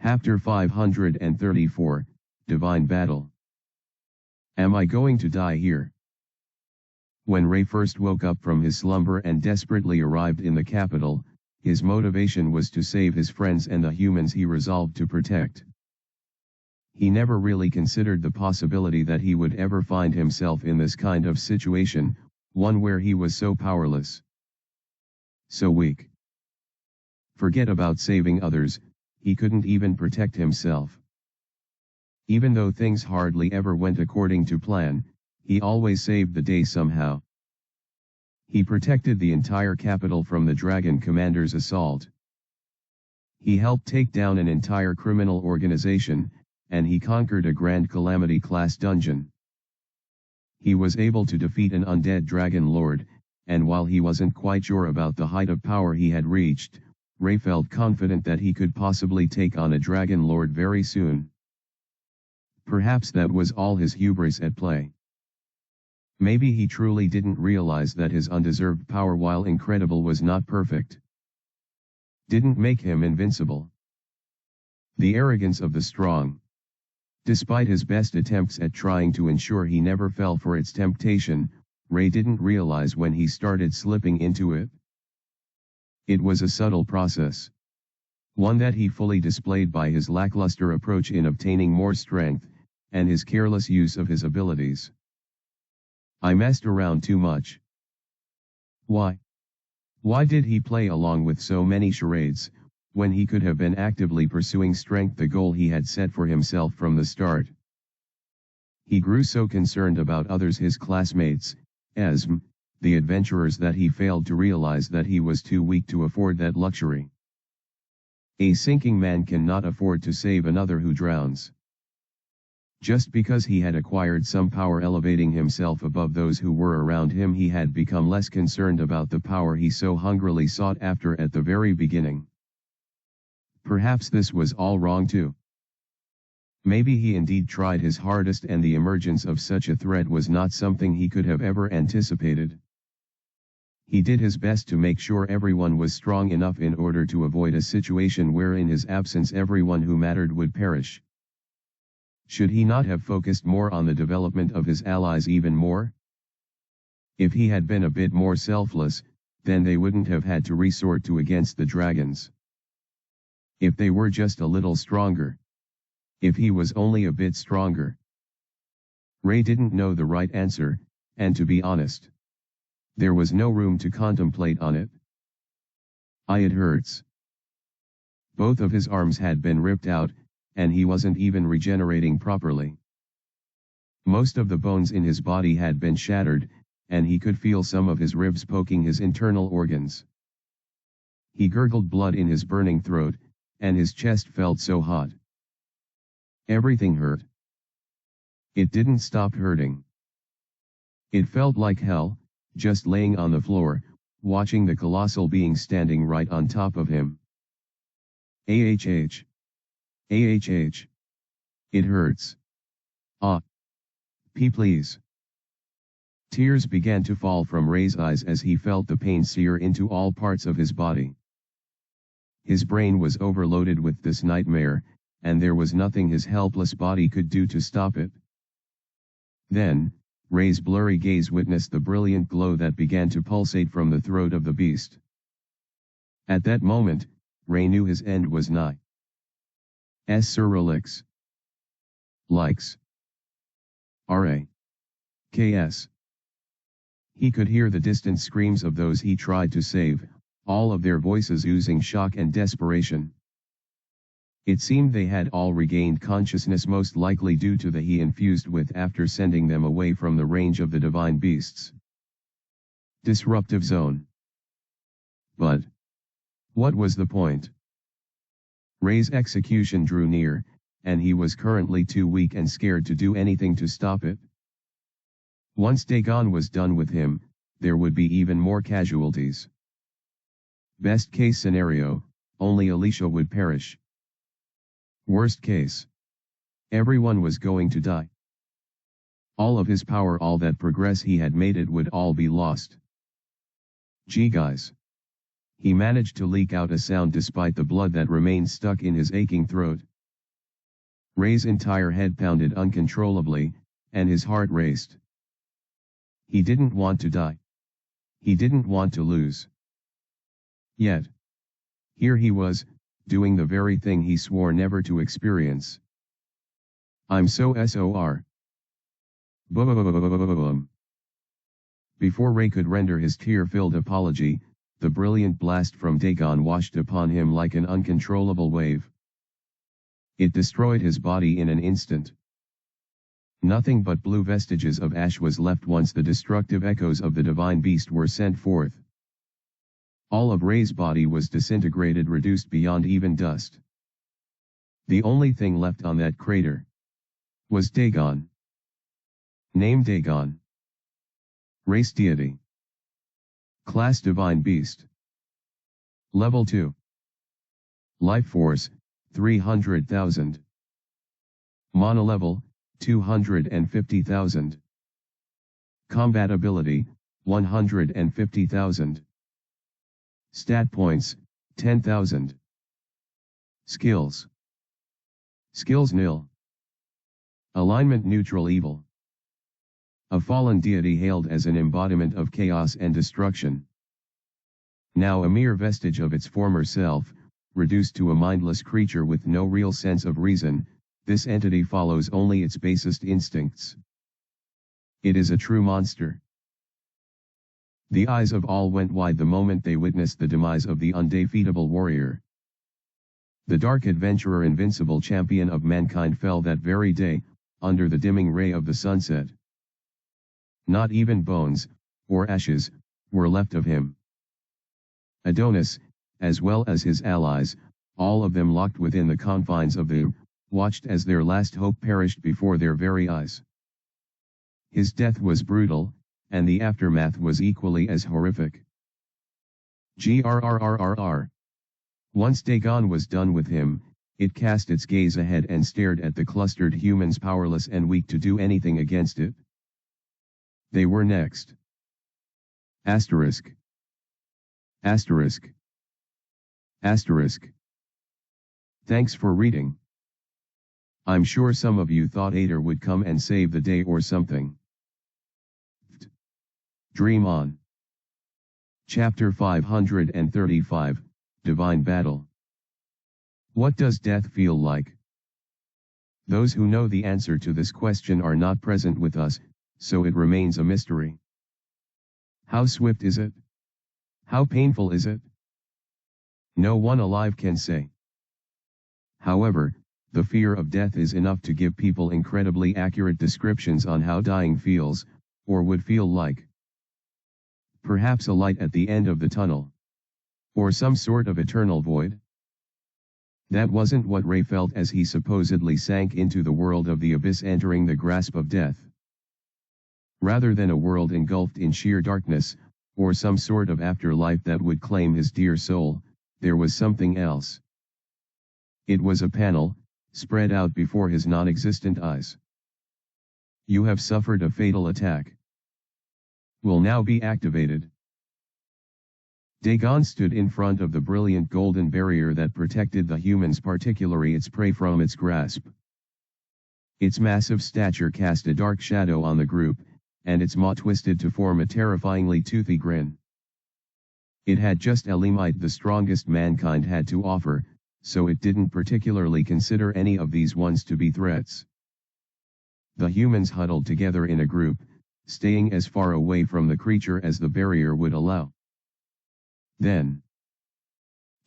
Chapter 534, Divine Battle. Am I going to die here? When Ray first woke up from his slumber and desperately arrived in the capital, his motivation was to save his friends and the humans he resolved to protect. He never really considered the possibility that he would ever find himself in this kind of situation, one where he was so powerless, so weak. Forget about saving others, he couldn't even protect himself. Even though things hardly ever went according to plan, he always saved the day somehow. He protected the entire capital from the Dragon Commander's assault. He helped take down an entire criminal organization, and he conquered a Grand Calamity-class dungeon. He was able to defeat an undead Dragon Lord, and while he wasn't quite sure about the height of power he had reached, Ray felt confident that he could possibly take on a Dragon Lord very soon. Perhaps that was all his hubris at play. Maybe he truly didn't realize that his undeserved power, while incredible, was not perfect. Didn't make him invincible. The arrogance of the strong. Despite his best attempts at trying to ensure he never fell for its temptation, Ray didn't realize when he started slipping into it. It was a subtle process. One that he fully displayed by his lackluster approach in obtaining more strength, and his careless use of his abilities. I messed around too much. Why? Why did he play along with so many charades, when he could have been actively pursuing strength, the goal he had set for himself from the start? He grew so concerned about others, his classmates, the adventurers, that he failed to realize that he was too weak to afford that luxury. A sinking man cannot afford to save another who drowns. Just because he had acquired some power elevating himself above those who were around him, he had become less concerned about the power he so hungrily sought after at the very beginning. Perhaps this was all wrong too. Maybe he indeed tried his hardest, and the emergence of such a threat was not something he could have ever anticipated. He did his best to make sure everyone was strong enough in order to avoid a situation where in his absence everyone who mattered would perish. Should he not have focused more on the development of his allies even more? If he had been a bit more selfless, then they wouldn't have had to resort to against the dragons. If they were just a little stronger. If he was only a bit stronger. Ray didn't know the right answer, and to be honest, there was no room to contemplate on it. It hurts. Both of his arms had been ripped out, and he wasn't even regenerating properly. Most of the bones in his body had been shattered, and he could feel some of his ribs poking his internal organs. He gurgled blood in his burning throat, and his chest felt so hot. Everything hurt. It didn't stop hurting. It felt like hell, just laying on the floor, watching the colossal being standing right on top of him. AHH. AHH. It hurts. Please. Tears began to fall from Ray's eyes as he felt the pain sear into all parts of his body. His brain was overloaded with this nightmare, and there was nothing his helpless body could do to stop it. Then, Ray's blurry gaze witnessed the brilliant glow that began to pulsate from the throat of the beast. At that moment, Ray knew his end was nigh. Sir Relix. Likes. RAKS. He could hear the distant screams of those he tried to save, all of their voices oozing shock and desperation. It seemed they had all regained consciousness, most likely due to the he infused with after sending them away from the range of the divine beasts. Disruptive zone. But what was the point? Ray's execution drew near, and he was currently too weak and scared to do anything to stop it. Once Dagon was done with him, there would be even more casualties. Best case scenario, only Alicia would perish. Worst case, everyone was going to die. All of his power, all that progress he had made, it would all be lost. Gee guys. He managed to leak out a sound despite the blood that remained stuck in his aching throat. Ray's entire head pounded uncontrollably, and his heart raced. He didn't want to die. He didn't want to lose. Yet, here he was, doing the very thing he swore never to experience. I'm so SOR. Boom. Before Ray could render his tear-filled apology, the brilliant blast from Dagon washed upon him like an uncontrollable wave. It destroyed his body in an instant. Nothing but blue vestiges of ash was left once the destructive echoes of the divine beast were sent forth. All of Ray's body was disintegrated, reduced beyond even dust. The only thing left on that crater was Dagon. Name Dagon. Race deity. Class divine beast. Level 2. Life force, 300,000. Mana level, 250,000. Combat ability, 150,000. Stat points, 10,000. Skills. Skills nil. Alignment neutral evil. A fallen deity hailed as an embodiment of chaos and destruction. Now a mere vestige of its former self, reduced to a mindless creature with no real sense of reason, this entity follows only its basest instincts. It is a true monster. The eyes of all went wide the moment they witnessed the demise of the undefeatable warrior. The dark adventurer, invincible champion of mankind, fell that very day, under the dimming ray of the sunset. Not even bones, or ashes, were left of him. Adonis, as well as his allies, all of them locked within the confines of the, watched as their last hope perished before their very eyes. His death was brutal, and the aftermath was equally as horrific. Grrrrrr. Once Dagon was done with him, it cast its gaze ahead and stared at the clustered humans, powerless and weak to do anything against it. They were next. Asterisk. Asterisk. Asterisk. Thanks for reading. I'm sure some of you thought Ader would come and save the day or something. Dream on. Chapter 535, Divine Battle. What does death feel like? Those who know the answer to this question are not present with us, so it remains a mystery. How swift is it? How painful is it? No one alive can say. However, the fear of death is enough to give people incredibly accurate descriptions on how dying feels, or would feel like. Perhaps a light at the end of the tunnel. Or some sort of eternal void. That wasn't what Ray felt as he supposedly sank into the world of the abyss, entering the grasp of death. Rather than a world engulfed in sheer darkness, or some sort of afterlife that would claim his dear soul, there was something else. It was a panel, spread out before his non-existent eyes. You have suffered a fatal attack. Will now be activated. Dagon stood in front of the brilliant golden barrier that protected the humans, particularly its prey, from its grasp. Its massive stature cast a dark shadow on the group, and its maw twisted to form a terrifyingly toothy grin. It had just Elimite, the strongest mankind had to offer, so it didn't particularly consider any of these ones to be threats. The humans huddled together in a group, staying as far away from the creature as the barrier would allow. Then,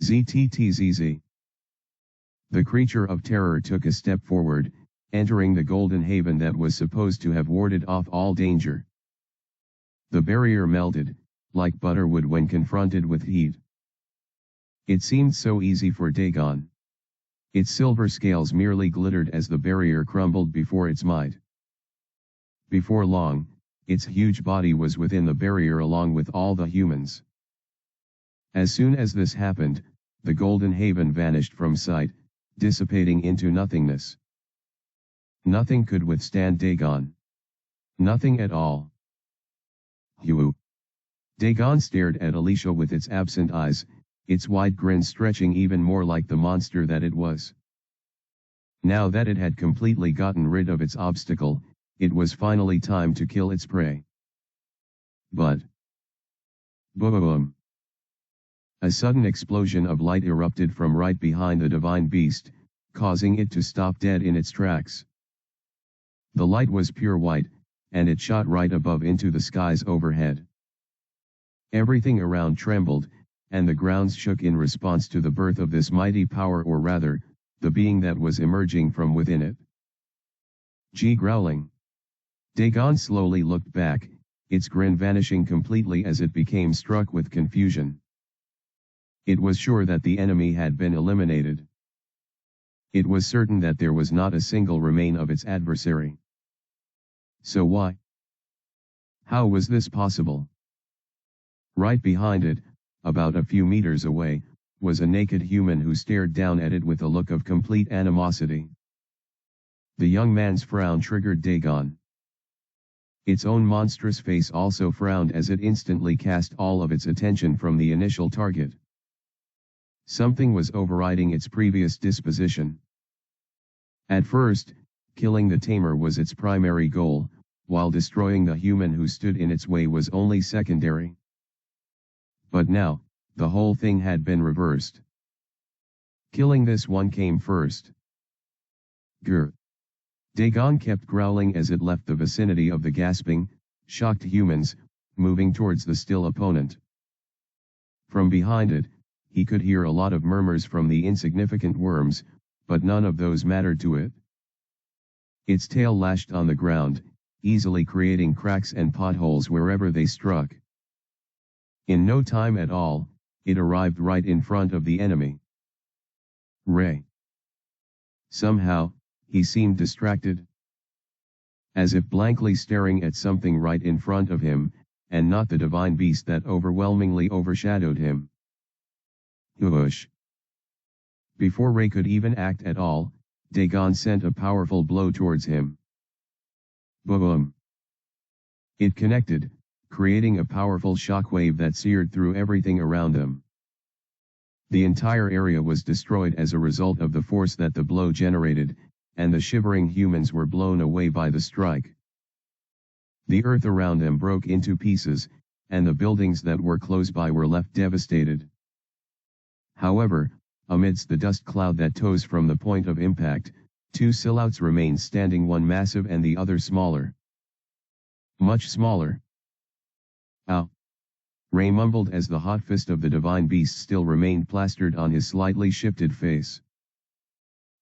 ZTTZZ. The creature of terror took a step forward, entering the golden haven that was supposed to have warded off all danger. The barrier melted, like butterwood when confronted with heat. It seemed so easy for Dagon. Its silver scales merely glittered as the barrier crumbled before its might. Before long, its huge body was within the barrier along with all the humans. As soon as this happened, the golden haven vanished from sight, dissipating into nothingness. Nothing could withstand Dagon. Nothing at all. Hugh. Dagon stared at Alicia with its absent eyes, its wide grin stretching even more like the monster that it was. Now that it had completely gotten rid of its obstacle, it was finally time to kill its prey. But boom! A sudden explosion of light erupted from right behind the divine beast, causing it to stop dead in its tracks. The light was pure white, and it shot right above into the skies overhead. Everything around trembled, and the grounds shook in response to the birth of this mighty power, or rather, the being that was emerging from within it. Growling. Dagon slowly looked back, its grin vanishing completely as it became struck with confusion. It was sure that the enemy had been eliminated. It was certain that there was not a single remain of its adversary. So why? How was this possible? Right behind it, about a few meters away, was a naked human who stared down at it with a look of complete animosity. The young man's frown triggered Dagon. Its own monstrous face also frowned as it instantly cast all of its attention from the initial target. Something was overriding its previous disposition. At first, killing the tamer was its primary goal, while destroying the human who stood in its way was only secondary. But now, the whole thing had been reversed. Killing this one came first. Grr. Dagon kept growling as it left the vicinity of the gasping, shocked humans, moving towards the still opponent. From behind it, he could hear a lot of murmurs from the insignificant worms, but none of those mattered to it. Its tail lashed on the ground, easily creating cracks and potholes wherever they struck. In no time at all, it arrived right in front of the enemy. Ray. Somehow, he seemed distracted. As if blankly staring at something right in front of him, and not the divine beast that overwhelmingly overshadowed him. Whoosh. Before Ray could even act at all, Dagon sent a powerful blow towards him. Boom! It connected, creating a powerful shockwave that seared through everything around them. The entire area was destroyed as a result of the force that the blow generated, and the shivering humans were blown away by the strike. The earth around them broke into pieces, and the buildings that were close by were left devastated. However, amidst the dust cloud that rose from the point of impact, two silhouettes remained standing, one massive and the other smaller. Much smaller. Ow! Ray mumbled as the hot fist of the divine beast still remained plastered on his slightly shifted face.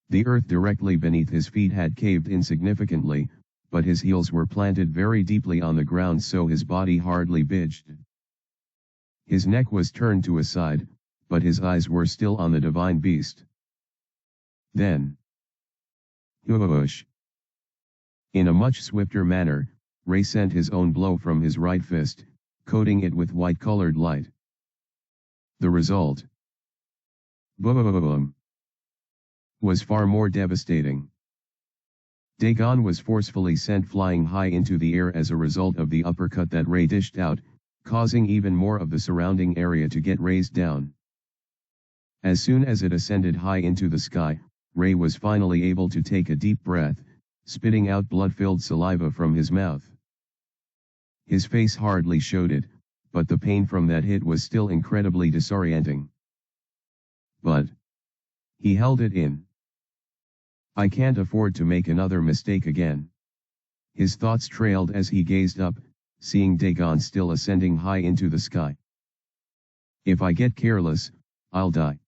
The earth directly beneath his feet had caved in significantly, but his heels were planted very deeply on the ground so his body hardly budged. His neck was turned to a side, but his eyes were still on the divine beast. Then, whoosh! In a much swifter manner, Ray sent his own blow from his right fist, coating it with white-colored light. The result, boom, was far more devastating. Dagon was forcefully sent flying high into the air as a result of the uppercut that Ray dished out, causing even more of the surrounding area to get raised down. As soon as it ascended high into the sky, Ray was finally able to take a deep breath, spitting out blood-filled saliva from his mouth. His face hardly showed it, but the pain from that hit was still incredibly disorienting. But he held it in. I can't afford to make another mistake again. His thoughts trailed as he gazed up, seeing Dagon still ascending high into the sky. If I get careless, I'll die.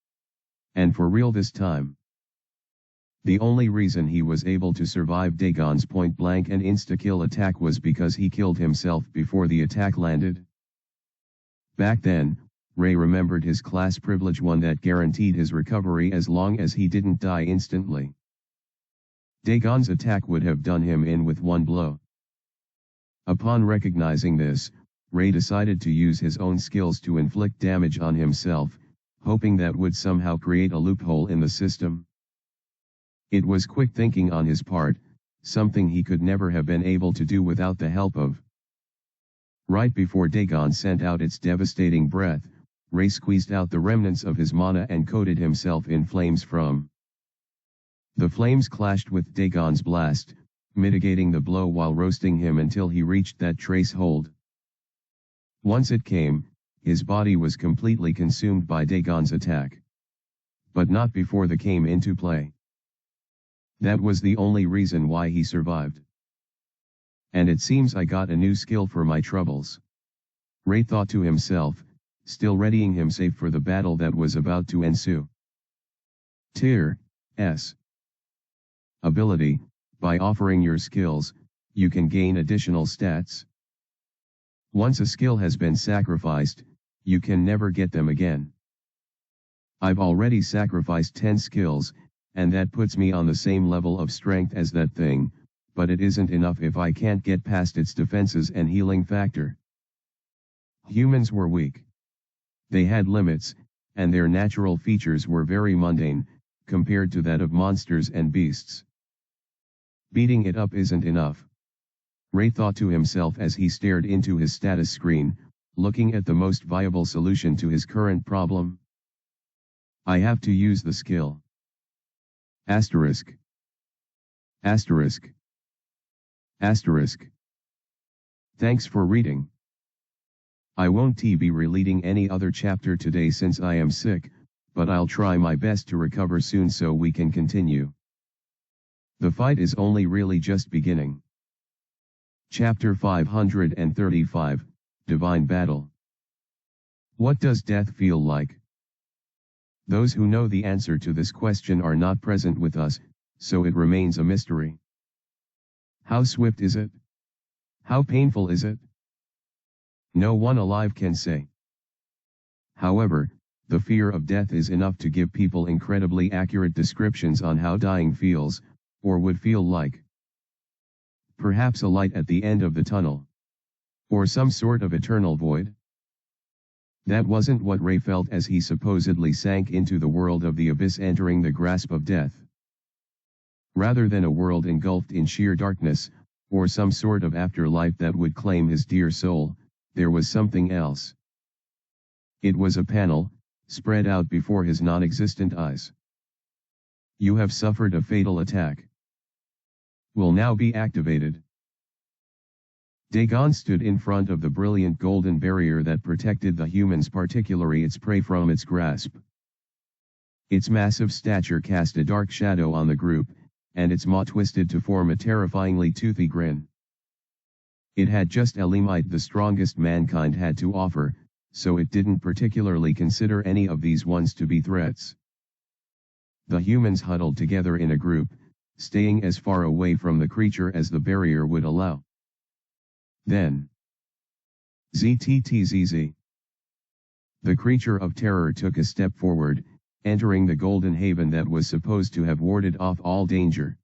And for real this time. The only reason he was able to survive Dagon's point-blank and insta-kill attack was because he killed himself before the attack landed. Back then, Ray remembered his class privilege, one that guaranteed his recovery as long as he didn't die instantly. Dagon's attack would have done him in with one blow. Upon recognizing this, Ray decided to use his own skills to inflict damage on himself, hoping that would somehow create a loophole in the system. It was quick thinking on his part, something he could never have been able to do without the help of. Right before Dagon sent out its devastating breath, Ray squeezed out the remnants of his mana and coated himself in flames from The flames clashed with Dagon's blast, mitigating the blow while roasting him until he reached that trace hold. Once it came, his body was completely consumed by Dagon's attack. But not before the came into play. That was the only reason why he survived. And it seems I got a new skill for my troubles. Ray thought to himself, still readying himself for the battle that was about to ensue. Tier S. Ability: by offering your skills, you can gain additional stats. Once a skill has been sacrificed, you can never get them again. I've already sacrificed 10 skills, and that puts me on the same level of strength as that thing, but it isn't enough if I can't get past its defenses and healing factor. Humans were weak. They had limits, and their natural features were very mundane, compared to that of monsters and beasts. Beating it up isn't enough. Ray thought to himself as he stared into his status screen, looking at the most viable solution to his current problem. I have to use the skill. Asterisk. Asterisk. Asterisk. Thanks for reading. I won't be reading any other chapter today since I am sick, but I'll try my best to recover soon so we can continue. The fight is only really just beginning. Chapter 535, Divine Battle. What does death feel like? Those who know the answer to this question are not present with us, so it remains a mystery. How swift is it? How painful is it? No one alive can say. However, the fear of death is enough to give people incredibly accurate descriptions on how dying feels, or would feel like. Perhaps a light at the end of the tunnel. Or some sort of eternal void. That wasn't what Ray felt as he supposedly sank into the world of the abyss, entering the grasp of death. Rather than a world engulfed in sheer darkness, or some sort of afterlife that would claim his dear soul, there was something else. It was a panel, spread out before his non-existent eyes. You have suffered a fatal attack. Will now be activated. Dagon stood in front of the brilliant golden barrier that protected the humans, particularly its prey, from its grasp. Its massive stature cast a dark shadow on the group, and its maw twisted to form a terrifyingly toothy grin. It had just Elimite, the strongest mankind had to offer, so it didn't particularly consider any of these ones to be threats. The humans huddled together in a group, staying as far away from the creature as the barrier would allow. Then, ZTTZZ. The creature of terror took a step forward, entering the golden haven that was supposed to have warded off all danger.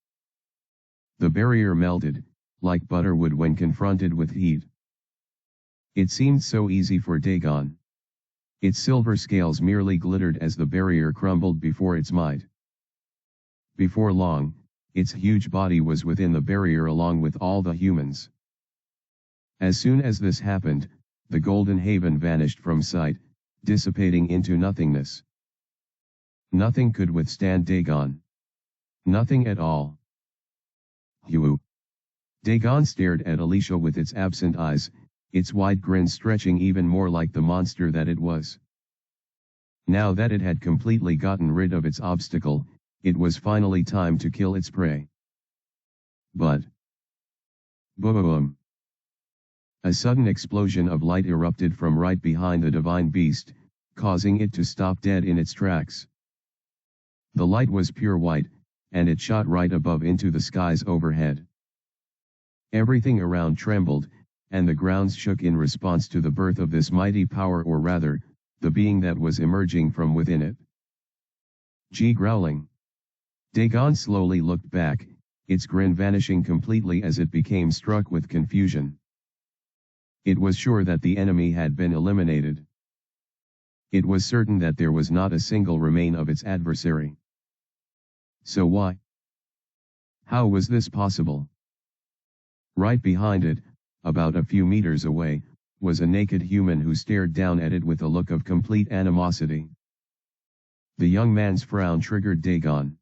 The barrier melted, like butter would when confronted with heat. It seemed so easy for Dagon. Its silver scales merely glittered as the barrier crumbled before its might. Before long, its huge body was within the barrier along with all the humans. As soon as this happened, the golden haven vanished from sight, dissipating into nothingness. Nothing could withstand Dagon. Nothing at all. Hugh. Dagon stared at Alicia with its absent eyes, its wide grin stretching even more like the monster that it was. Now that it had completely gotten rid of its obstacle, it was finally time to kill its prey. But... boom! A sudden explosion of light erupted from right behind the divine beast, causing it to stop dead in its tracks. The light was pure white, and it shot right above into the skies overhead. Everything around trembled, and the grounds shook in response to the birth of this mighty power, or rather, the being that was emerging from within it. Growling. Dagon slowly looked back, its grin vanishing completely as it became struck with confusion. It was sure that the enemy had been eliminated. It was certain that there was not a single remain of its adversary. So why? How was this possible? Right behind it, about a few meters away, was a naked human who stared down at it with a look of complete animosity. The young man's frown triggered Dagon.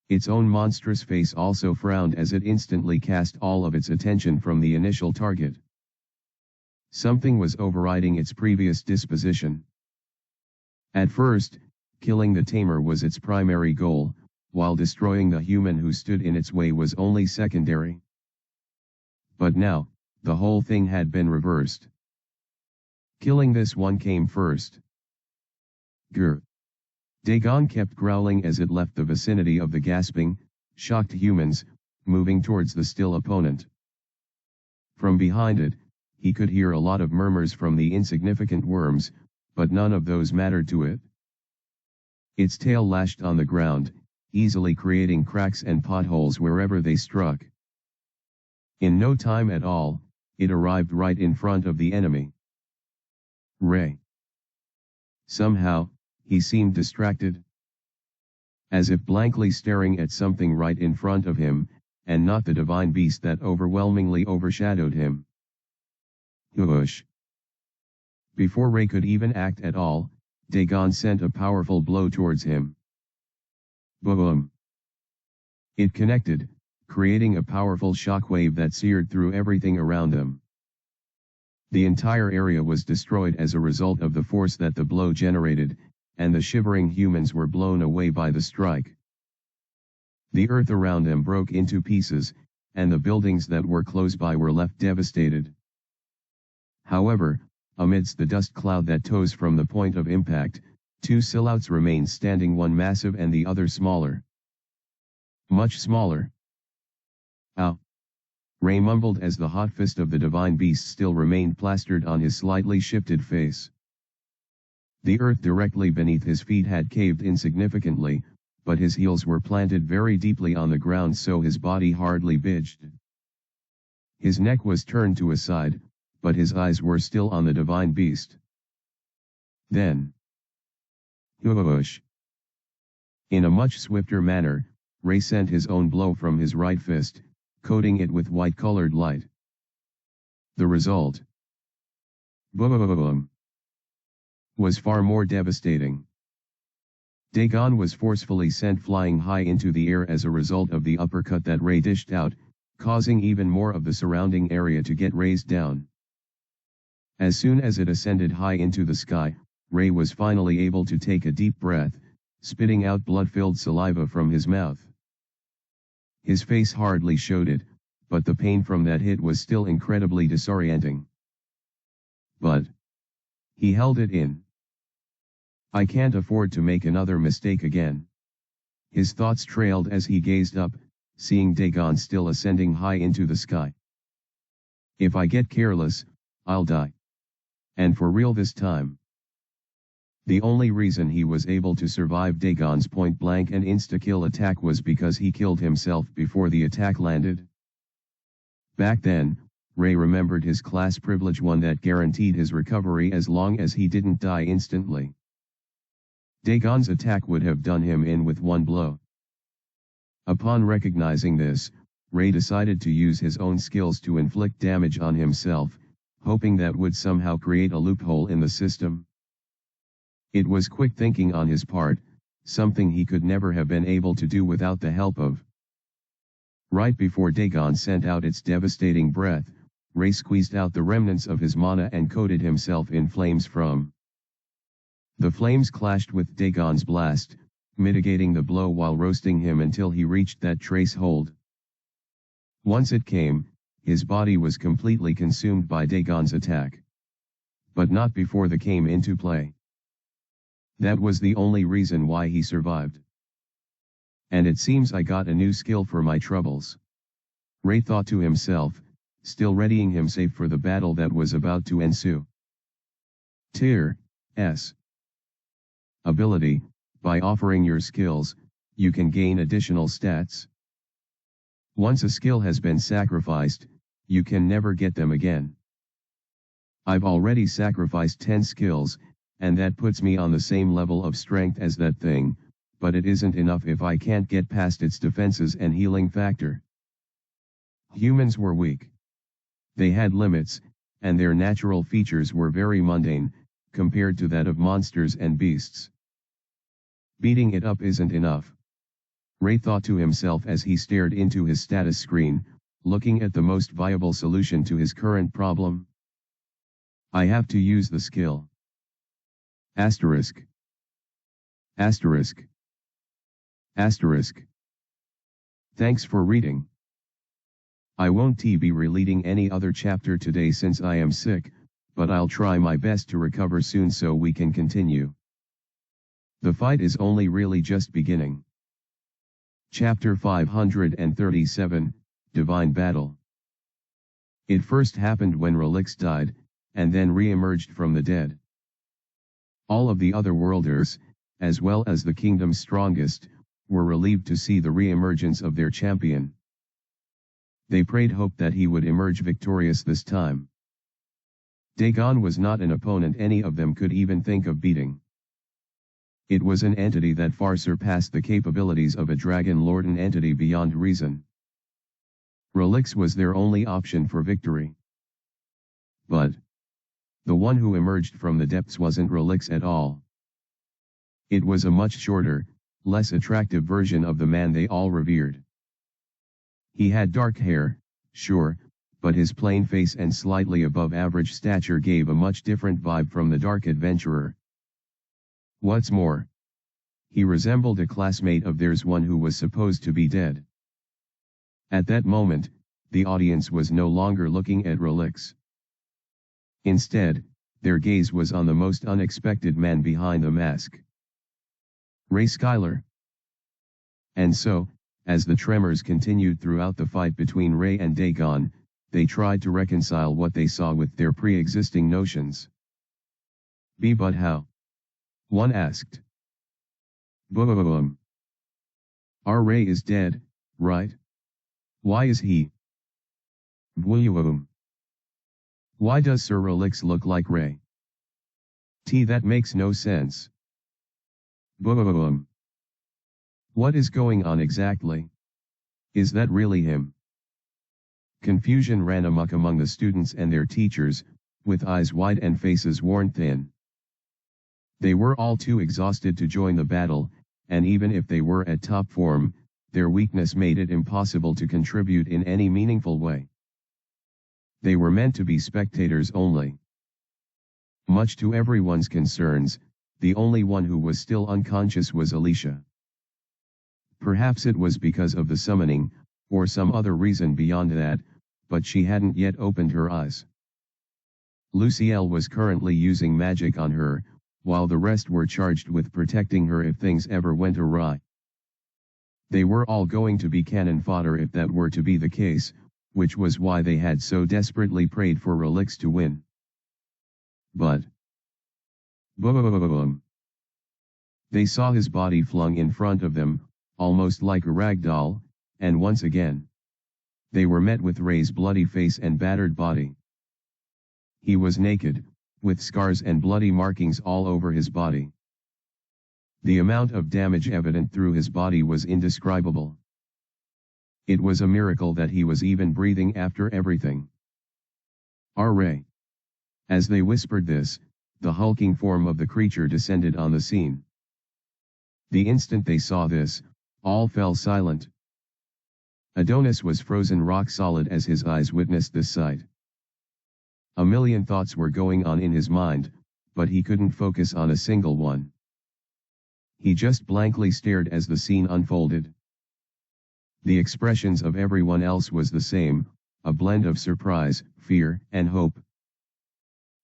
Its own monstrous face also frowned as it instantly cast all of its attention from the initial target. Something was overriding its previous disposition. At first, killing the tamer was its primary goal, while destroying the human who stood in its way was only secondary. But now, the whole thing had been reversed. Killing this one came first. Grr. Dagon kept growling as it left the vicinity of the gasping, shocked humans, moving towards the still opponent. From behind it, he could hear a lot of murmurs from the insignificant worms, but none of those mattered to it. Its tail lashed on the ground, easily creating cracks and potholes wherever they struck. In no time at all, it arrived right in front of the enemy. Ray. Somehow, he seemed distracted. As if blankly staring at something right in front of him, and not the divine beast that overwhelmingly overshadowed him. Whoosh. Before Ray could even act at all, Dagon sent a powerful blow towards him. Boom! It connected, creating a powerful shockwave that seared through everything around them. The entire area was destroyed as a result of the force that the blow generated, and the shivering humans were blown away by the strike. The earth around them broke into pieces, and the buildings that were close by were left devastated. However, amidst the dust cloud that rose from the point of impact, two silhouettes remained standing, one massive and the other smaller. Much smaller. Ow! Ray mumbled as the hot fist of the divine beast still remained plastered on his slightly shifted face. The earth directly beneath his feet had caved in significantly, but his heels were planted very deeply on the ground so his body hardly budged. His neck was turned to a side, but his eyes were still on the divine beast. Then. Whoosh! In a much swifter manner, Ray sent his own blow from his right fist, coating it with white-colored light. The result. Boom! Was far more devastating. Dagon was forcefully sent flying high into the air as a result of the uppercut that Ray dished out, causing even more of the surrounding area to get raised down. As soon as it ascended high into the sky, Ray was finally able to take a deep breath, spitting out blood-filled saliva from his mouth. His face hardly showed it, but the pain from that hit was still incredibly disorienting. But he held it in. I can't afford to make another mistake again. His thoughts trailed as he gazed up, seeing Dagon still ascending high into the sky. If I get careless, I'll die. And for real this time. The only reason he was able to survive Dagon's point-blank and insta-kill attack was because he killed himself before the attack landed. Back then, Ray remembered his class privilege, one that guaranteed his recovery as long as he didn't die instantly. Dagon's attack would have done him in with one blow. Upon recognizing this, Ray decided to use his own skills to inflict damage on himself, hoping that would somehow create a loophole in the system. It was quick thinking on his part, something he could never have been able to do without the help of. Right before Dagon sent out its devastating breath, Ray squeezed out the remnants of his mana and coated himself in flames from. The flames clashed with Dagon's blast, mitigating the blow while roasting him until he reached that trace hold. Once it came, his body was completely consumed by Dagon's attack. But not before the came into play. That was the only reason why he survived. And it seems I got a new skill for my troubles. Ray thought to himself, still readying himself for the battle that was about to ensue. Tier S. Ability: by offering your skills, you can gain additional stats. Once a skill has been sacrificed, you can never get them again. I've already sacrificed 10 skills, and that puts me on the same level of strength as that thing, but it isn't enough if I can't get past its defenses and healing factor. Humans were weak. They had limits, and their natural features were very mundane, compared to that of monsters and beasts. Beating it up isn't enough. Ray thought to himself as he stared into his status screen, looking at the most viable solution to his current problem. I have to use the skill. Asterisk. Asterisk. Asterisk. Thanks for reading. I won't be reading any other chapter today since I am sick, but I'll try my best to recover soon so we can continue. The fight is only really just beginning. Chapter 537, Divine Battle. It first happened when Relix died, and then re-emerged from the dead. All of the other worlders, as well as the kingdom's strongest, were relieved to see the re-emergence of their champion. They prayed hope that he would emerge victorious this time. Dagon was not an opponent any of them could even think of beating. It was an entity that far surpassed the capabilities of a dragon lord, an entity beyond reason. Relix was their only option for victory. But the one who emerged from the depths wasn't Relix at all. It was a much shorter, less attractive version of the man they all revered. He had dark hair, sure, but his plain face and slightly above average stature gave a much different vibe from the dark adventurer. What's more, he resembled a classmate of theirs, one who was supposed to be dead. At that moment, the audience was no longer looking at Relix. Instead, their gaze was on the most unexpected man behind the mask. Ray Skylar. And so, as the tremors continued throughout the fight between Ray and Dagon, they tried to reconcile what they saw with their pre-existing notions. But how? One asked. Boom. Our Ray is dead, right? Why is he? Boom. Why does Sir Relix look like Ray? That makes no sense. Boom. What is going on exactly? Is that really him? Confusion ran amok among the students and their teachers, with eyes wide and faces worn thin. They were all too exhausted to join the battle, and even if they were at top form, their weakness made it impossible to contribute in any meaningful way. They were meant to be spectators only. Much to everyone's concerns, the only one who was still unconscious was Alicia. Perhaps it was because of the summoning, or some other reason beyond that, but she hadn't yet opened her eyes. Luciel was currently using magic on her, while the rest were charged with protecting her if things ever went awry. They were all going to be cannon fodder if that were to be the case, which was why they had so desperately prayed for Relix to win. But boom. They saw his body flung in front of them, almost like a rag doll, and once again, they were met with Ray's bloody face and battered body. He was naked, with scars and bloody markings all over his body. The amount of damage evident through his body was indescribable. It was a miracle that he was even breathing after everything. Our Ray. As they whispered this, the hulking form of the creature descended on the scene. The instant they saw this, all fell silent. Adonis was frozen rock solid as his eyes witnessed this sight. A million thoughts were going on in his mind, but he couldn't focus on a single one. He just blankly stared as the scene unfolded. The expressions of everyone else was the same, a blend of surprise, fear, and hope.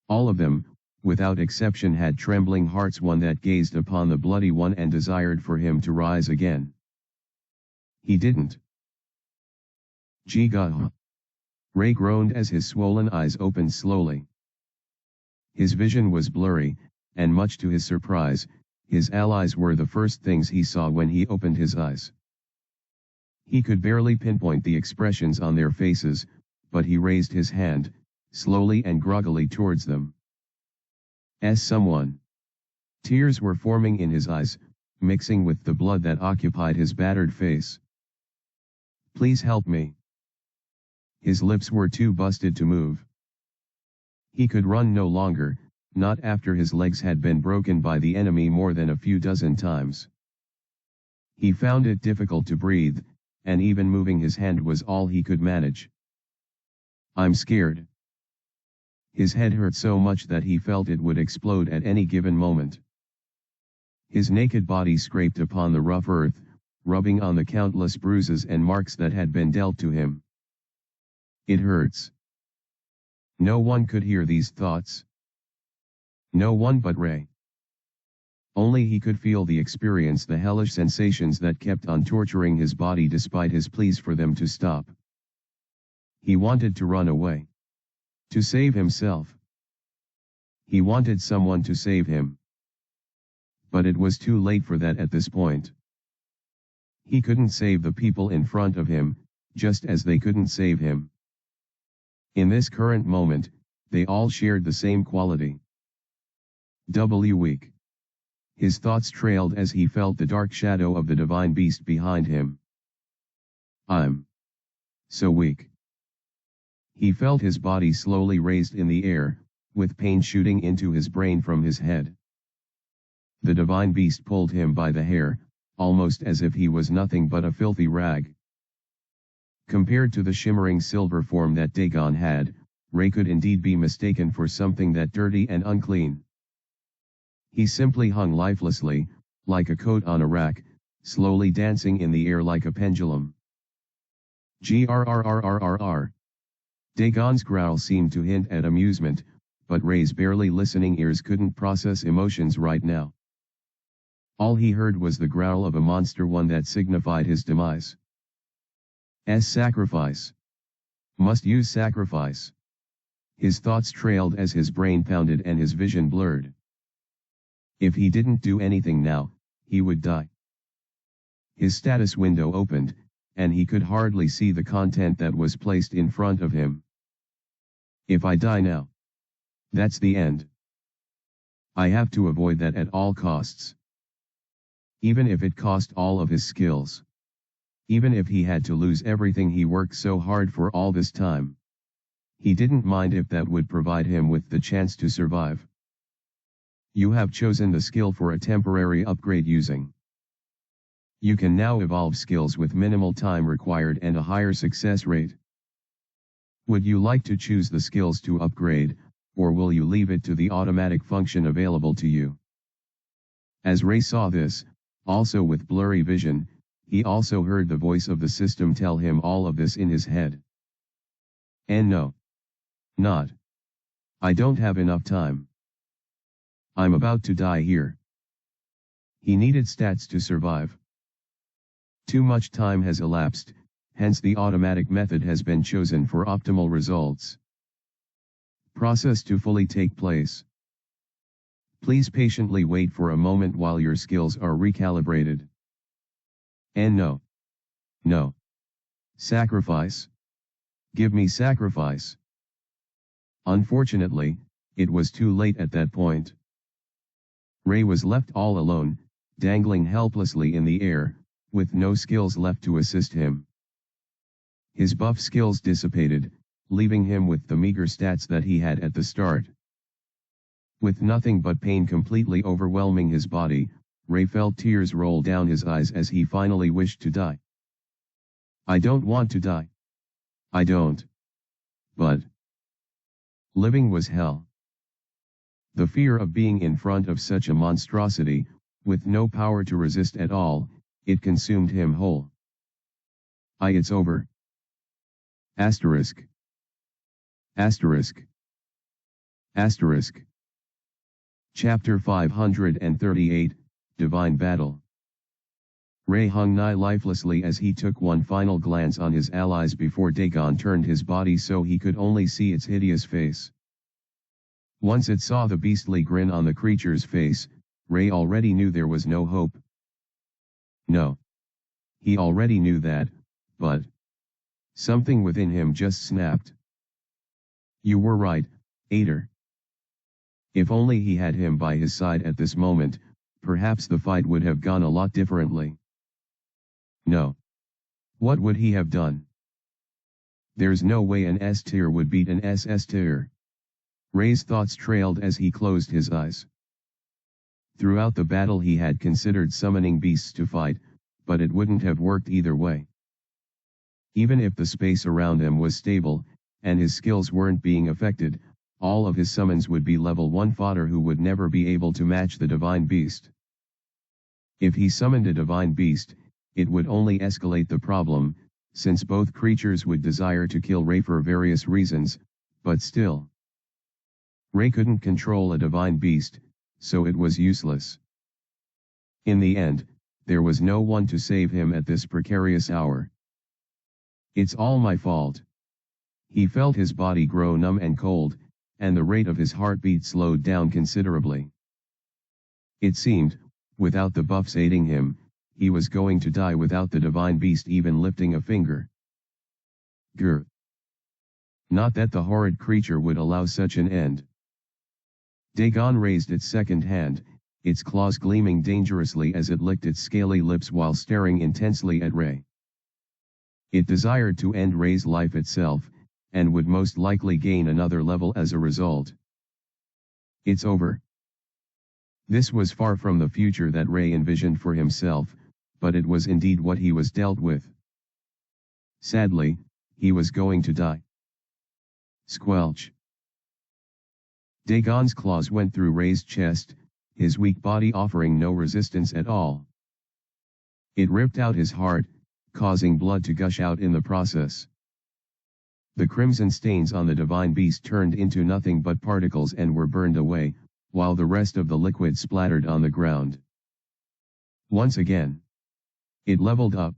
All of them, without exception, had trembling hearts, one that gazed upon the bloody one and desired for him to rise again. He didn't. Gee-gah. Ray groaned as his swollen eyes opened slowly. His vision was blurry, and much to his surprise, his allies were the first things he saw when he opened his eyes. He could barely pinpoint the expressions on their faces, but he raised his hand, slowly and groggily towards them. As someone. Tears were forming in his eyes, mixing with the blood that occupied his battered face. Please help me. His lips were too busted to move. He could run no longer, not after his legs had been broken by the enemy more than a few dozen times. He found it difficult to breathe, and even moving his hand was all he could manage. "I'm scared." His head hurt so much that he felt it would explode at any given moment. His naked body scraped upon the rough earth, rubbing on the countless bruises and marks that had been dealt to him. "It hurts." No one could hear these thoughts. No one but Ray. Only he could feel the hellish sensations that kept on torturing his body despite his pleas for them to stop. He wanted to run away. To save himself. He wanted someone to save him. But it was too late for that at this point. He couldn't save the people in front of him, just as they couldn't save him. In this current moment, they all shared the same quality. Weak. His thoughts trailed as he felt the dark shadow of the divine beast behind him. "I'm so weak." He felt his body slowly raised in the air, with pain shooting into his brain from his head. The divine beast pulled him by the hair, almost as if he was nothing but a filthy rag. Compared to the shimmering silver form that Dagon had, Ray could indeed be mistaken for something that dirty and unclean. He simply hung lifelessly, like a coat on a rack, slowly dancing in the air like a pendulum. Grrrrrrrr. Dagon's growl seemed to hint at amusement, but Ray's barely listening ears couldn't process emotions right now. All he heard was the growl of a monster, one that signified his demise. Sacrifice. Must use sacrifice. His thoughts trailed as his brain pounded and his vision blurred. If he didn't do anything now, he would die. His status window opened, and he could hardly see the content that was placed in front of him. "If I die now, that's the end. I have to avoid that at all costs. Even if it cost all of his skills. Even if he had to lose everything he worked so hard for all this time. He didn't mind if that would provide him with the chance to survive." You have chosen the skill for a temporary upgrade using. You can now evolve skills with minimal time required and a higher success rate. Would you like to choose the skills to upgrade, or will you leave it to the automatic function available to you? As Ray saw this, also with blurry vision, he also heard the voice of the system tell him all of this in his head. "And no. Not. I don't have enough time. I'm about to die here." He needed stats to survive. Too much time has elapsed, hence the automatic method has been chosen for optimal results. Process to fully take place. Please patiently wait for a moment while your skills are recalibrated. And no. No. Sacrifice. Give me sacrifice. Unfortunately, it was too late at that point. Ray was left all alone, dangling helplessly in the air, with no skills left to assist him. His buff skills dissipated, leaving him with the meager stats that he had at the start. With nothing but pain completely overwhelming his body, Ray felt tears roll down his eyes as he finally wished to die. "I don't want to die. I don't. But living was hell." The fear of being in front of such a monstrosity, with no power to resist at all, it consumed him whole. It's over. Asterisk. Asterisk. Asterisk. Chapter 538, Divine Battle. Ray hung nigh lifelessly as he took one final glance on his allies before Dagon turned his body so he could only see its hideous face. Once it saw the beastly grin on the creature's face, Ray already knew there was no hope. No. He already knew that, but something within him just snapped. "You were right, Ader." If only he had him by his side at this moment, perhaps the fight would have gone a lot differently. No. What would he have done? There's no way an S tier would beat an SS tier. Ray's thoughts trailed as he closed his eyes. Throughout the battle he had considered summoning beasts to fight, but it wouldn't have worked either way. Even if the space around him was stable, and his skills weren't being affected, all of his summons would be level 1 fodder who would never be able to match the divine beast. If he summoned a divine beast, it would only escalate the problem, since both creatures would desire to kill Ray for various reasons, but still. Ray couldn't control a divine beast, so it was useless. In the end, there was no one to save him at this precarious hour. "It's all my fault." He felt his body grow numb and cold, and the rate of his heartbeat slowed down considerably. It seemed, without the buffs aiding him, he was going to die without the divine beast even lifting a finger. Grr. Not that the horrid creature would allow such an end. Dagon raised its second hand, its claws gleaming dangerously as it licked its scaly lips while staring intensely at Ray. It desired to end Ray's life itself, and would most likely gain another level as a result. "It's over." This was far from the future that Ray envisioned for himself, but it was indeed what he was dealt with. Sadly, he was going to die. Squelch. Dagon's claws went through Ray's chest, his weak body offering no resistance at all. It ripped out his heart, causing blood to gush out in the process. The crimson stains on the divine beast turned into nothing but particles and were burned away, while the rest of the liquid splattered on the ground. Once again, it leveled up.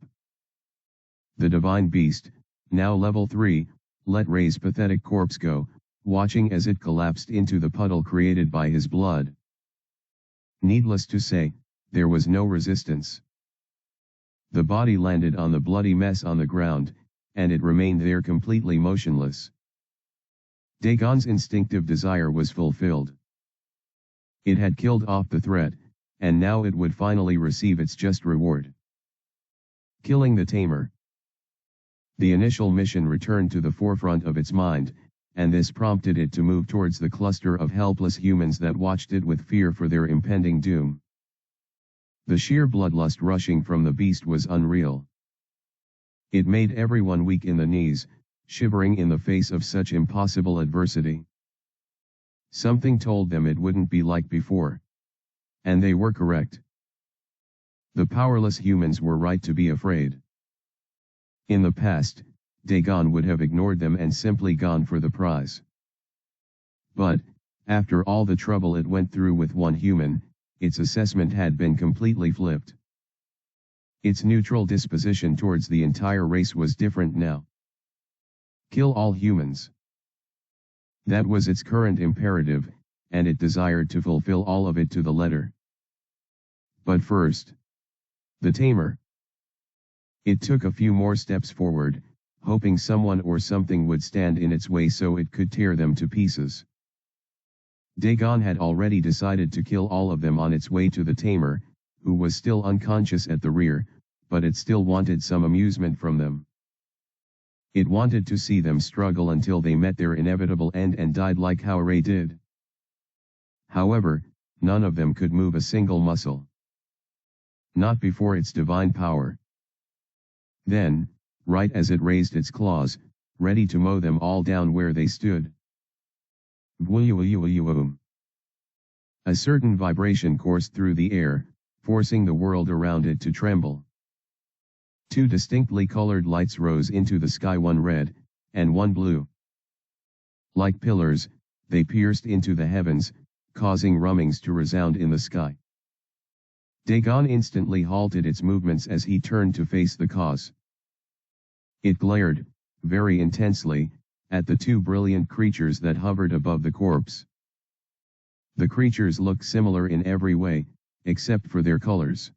The divine beast, now level 3, let Ray's pathetic corpse go, watching as it collapsed into the puddle created by his blood. Needless to say, there was no resistance. The body landed on the bloody mess on the ground, and it remained there completely motionless. Dagon's instinctive desire was fulfilled. It had killed off the threat, and now it would finally receive its just reward. Killing the tamer. The initial mission returned to the forefront of its mind, and this prompted it to move towards the cluster of helpless humans that watched it with fear for their impending doom. The sheer bloodlust rushing from the beast was unreal. It made everyone weak in the knees, shivering in the face of such impossible adversity. Something told them it wouldn't be like before. And they were correct. The powerless humans were right to be afraid. In the past, Dagon would have ignored them and simply gone for the prize. But, after all the trouble it went through with one human, its assessment had been completely flipped. Its neutral disposition towards the entire race was different now. Kill all humans. That was its current imperative, and it desired to fulfill all of it to the letter. But first, the tamer. It took a few more steps forward, hoping someone or something would stand in its way so it could tear them to pieces. Dagon had already decided to kill all of them on its way to the tamer, who was still unconscious at the rear, but it still wanted some amusement from them. It wanted to see them struggle until they met their inevitable end and died like how Ray did. However, none of them could move a single muscle. Not before its divine power. Then, right as it raised its claws, ready to mow them all down where they stood. A certain vibration coursed through the air, forcing the world around it to tremble. Two distinctly colored lights rose into the sky, one red, and one blue. Like pillars, they pierced into the heavens, causing rummings to resound in the sky. Dagon instantly halted its movements as he turned to face the cause. It glared, very intensely, at the two brilliant creatures that hovered above the corpse. The creatures looked similar in every way, except for their colors.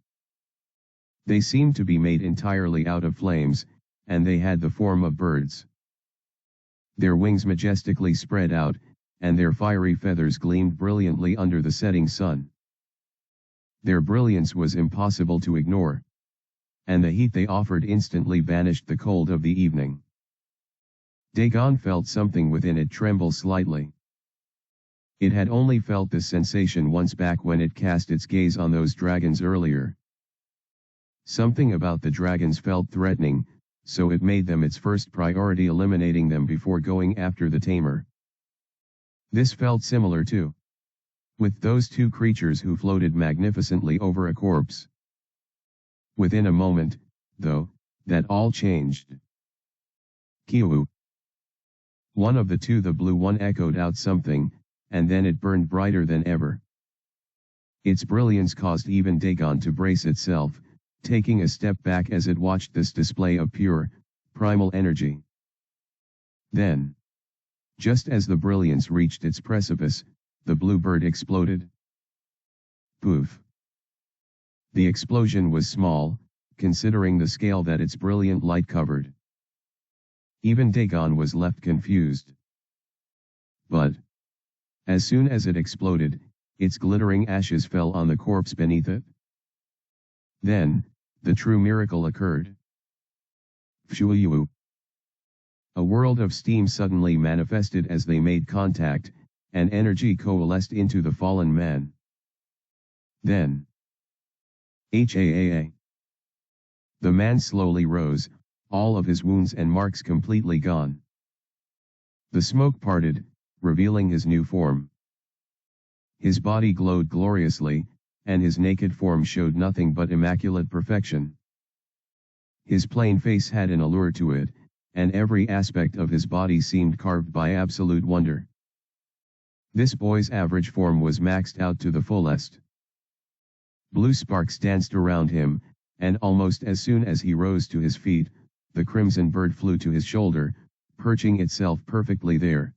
They seemed to be made entirely out of flames, and they had the form of birds. Their wings majestically spread out, and their fiery feathers gleamed brilliantly under the setting sun. Their brilliance was impossible to ignore. And the heat they offered instantly banished the cold of the evening. Dagon felt something within it tremble slightly. It had only felt this sensation once back when it cast its gaze on those dragons earlier. Something about the dragons felt threatening, so it made them its first priority, eliminating them before going after the tamer. This felt similar too with those two creatures who floated magnificently over a corpse. Within a moment, though, that all changed. Kiwu. One of the two, the blue one, echoed out something, and then it burned brighter than ever. Its brilliance caused even Dagon to brace itself, taking a step back as it watched this display of pure, primal energy. Then, just as the brilliance reached its precipice, the blue bird exploded. Poof. The explosion was small, considering the scale that its brilliant light covered. Even Dagon was left confused. But, as soon as it exploded, its glittering ashes fell on the corpse beneath it. Then, the true miracle occurred. Pshuu. A world of steam suddenly manifested as they made contact, and energy coalesced into the fallen man. Then, the man slowly rose, all of his wounds and marks completely gone. The smoke parted, revealing his new form. His body glowed gloriously, and his naked form showed nothing but immaculate perfection. His plain face had an allure to it, and every aspect of his body seemed carved by absolute wonder. This boy's average form was maxed out to the fullest. Blue sparks danced around him, and almost as soon as he rose to his feet, the crimson bird flew to his shoulder, perching itself perfectly there.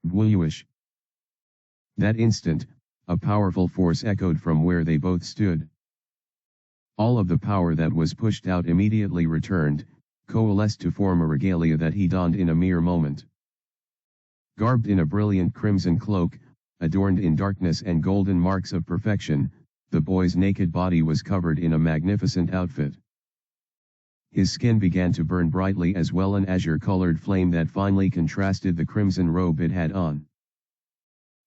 Whoosh. That instant, a powerful force echoed from where they both stood. All of the power that was pushed out immediately returned, coalesced to form a regalia that he donned in a mere moment. Garbed in a brilliant crimson cloak, adorned in darkness and golden marks of perfection, the boy's naked body was covered in a magnificent outfit. His skin began to burn brightly as well, an azure-colored flame that finely contrasted the crimson robe it had on.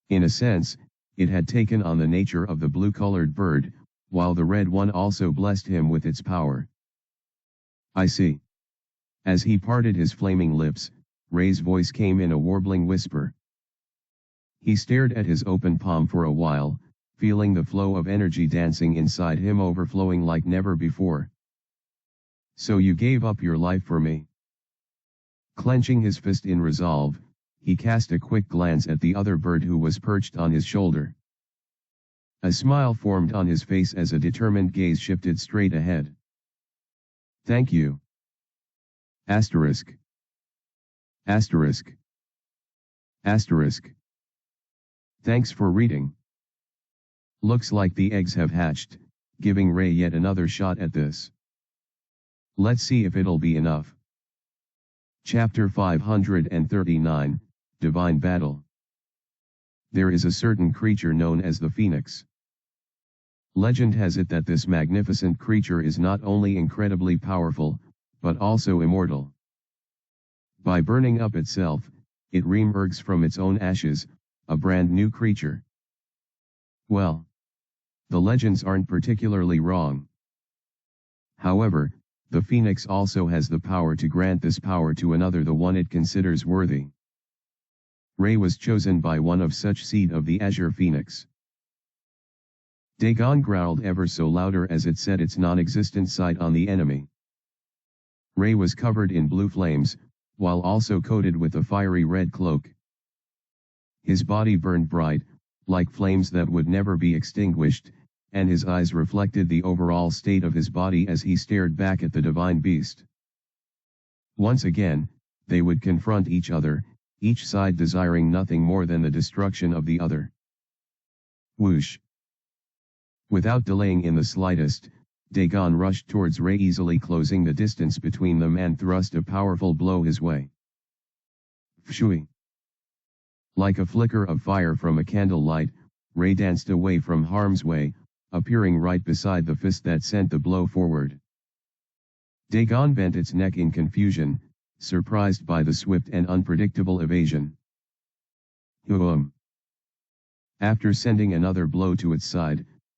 In a sense, it had taken on the nature of the blue-colored bird, while the red one also blessed him with its power. I see. As he parted his flaming lips, Ray's voice came in a warbling whisper. He stared at his open palm for a while, feeling the flow of energy dancing inside him, overflowing like never before. So you gave up your life for me? Clenching his fist in resolve, he cast a quick glance at the other bird who was perched on his shoulder. A smile formed on his face as a determined gaze shifted straight ahead. Thank you. Asterisk. Asterisk. Asterisk. Thanks for reading. Looks like the eggs have hatched, giving Ray yet another shot at this. Let's see if it'll be enough. Chapter 539, Divine Battle. There is a certain creature known as the Phoenix. Legend has it that this magnificent creature is not only incredibly powerful, but also immortal. By burning up itself, it re-emerges from its own ashes, a brand new creature. Well, the legends aren't particularly wrong. However, the Phoenix also has the power to grant this power to another, the one it considers worthy. Ray was chosen by one of such, seed of the Azure Phoenix. Dagon growled ever so louder as it set its non-existent sight on the enemy. Ray was covered in blue flames, while also coated with a fiery red cloak. His body burned bright, like flames that would never be extinguished, and his eyes reflected the overall state of his body as he stared back at the divine beast. Once again, they would confront each other, each side desiring nothing more than the destruction of the other. Whoosh! Without delaying in the slightest, Dagon rushed towards Ray, easily closing the distance between them and thrust a powerful blow his way. Pshui! Like a flicker of fire from a candlelight, Ray danced away from harm's way, appearing right beside the fist that sent the blow forward. Dagon bent its neck in confusion, surprised by the swift and unpredictable evasion. After sending another blow to its side,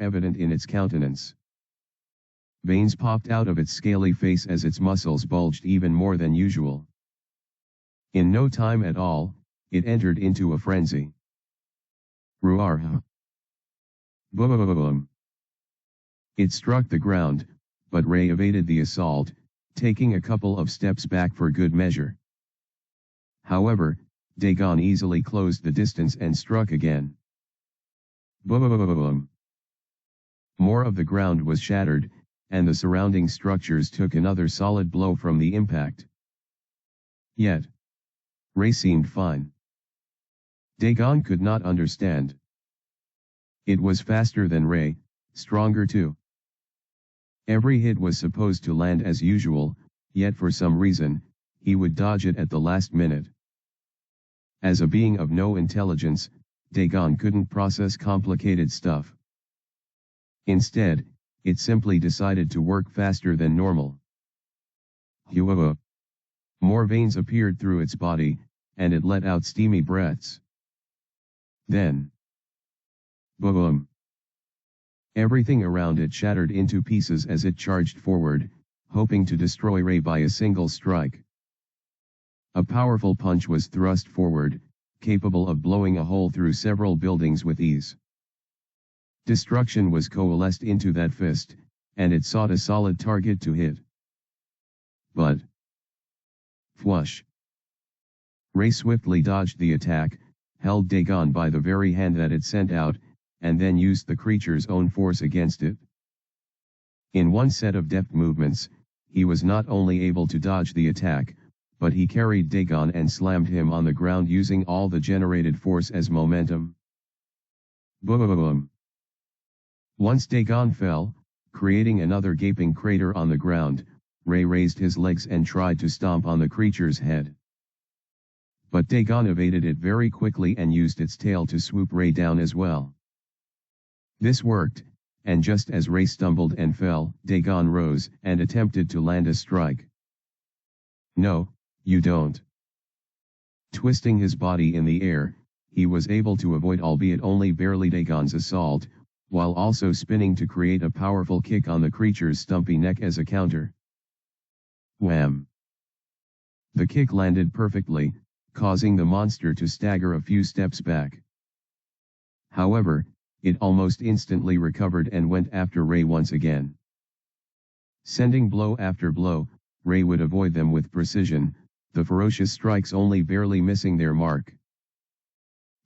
evident in its countenance. Veins popped out of its scaly face as its muscles bulged even more than usual. In no time at all, it entered into a frenzy. Ruarha. Boom. It struck the ground, but Ray evaded the assault, taking a couple of steps back for good measure. However, Dagon easily closed the distance and struck again. Boom. More of the ground was shattered, and the surrounding structures took another solid blow from the impact. Yet, Ray seemed fine. Dagon could not understand. It was faster than Ray, stronger too. Every hit was supposed to land as usual, yet for some reason, he would dodge it at the last minute. As a being of no intelligence, Dagon couldn't process complicated stuff. Instead, it simply decided to work faster than normal. Huah! More veins appeared through its body, and it let out steamy breaths. Then, boom! Everything around it shattered into pieces as it charged forward, hoping to destroy Ray by a single strike. A powerful punch was thrust forward, capable of blowing a hole through several buildings with ease. Destruction was coalesced into that fist, and it sought a solid target to hit. But, flush! Ray swiftly dodged the attack, held Dagon by the very hand that it sent out, and then used the creature's own force against it. In one set of deft movements, he was not only able to dodge the attack, but he carried Dagon and slammed him on the ground using all the generated force as momentum. Boom! Once Dagon fell, creating another gaping crater on the ground, Ray raised his legs and tried to stomp on the creature's head. But Dagon evaded it very quickly and used its tail to swoop Ray down as well. This worked, and just as Ray stumbled and fell, Dagon rose and attempted to land a strike. No, you don't. Twisting his body in the air, he was able to avoid albeit only barely Dagon's assault, while also spinning to create a powerful kick on the creature's stumpy neck as a counter. Wham! The kick landed perfectly, causing the monster to stagger a few steps back. However, it almost instantly recovered and went after Ray once again. Sending blow after blow, Ray would avoid them with precision, the ferocious strikes only barely missing their mark.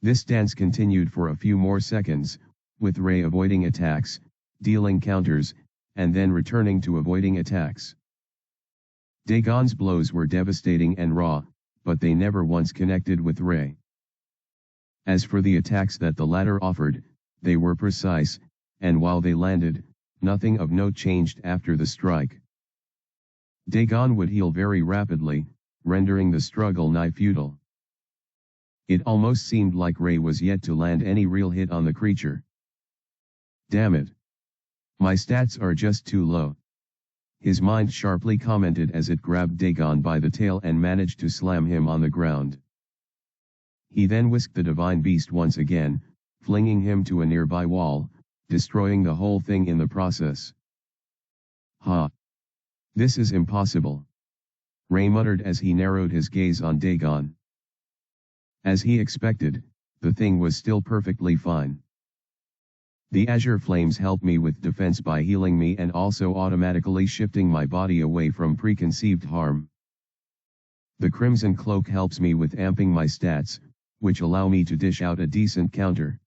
This dance continued for a few more seconds, with Ray avoiding attacks, dealing counters, and then returning to avoiding attacks. Dagon's blows were devastating and raw, but they never once connected with Ray. As for the attacks that the latter offered, they were precise, and while they landed, nothing of note changed after the strike. Dagon would heal very rapidly, rendering the struggle nigh futile. It almost seemed like Ray was yet to land any real hit on the creature. Damn it! My stats are just too low. His mind sharply commented as it grabbed Dagon by the tail and managed to slam him on the ground. He then whisked the divine beast once again, flinging him to a nearby wall, destroying the whole thing in the process. Ha! This is impossible. Ray muttered as he narrowed his gaze on Dagon. As he expected, the thing was still perfectly fine. The azure flames help me with defense by healing me and also automatically shifting my body away from preconceived harm. The crimson cloak helps me with amping my stats, which allow me to dish out a decent counter.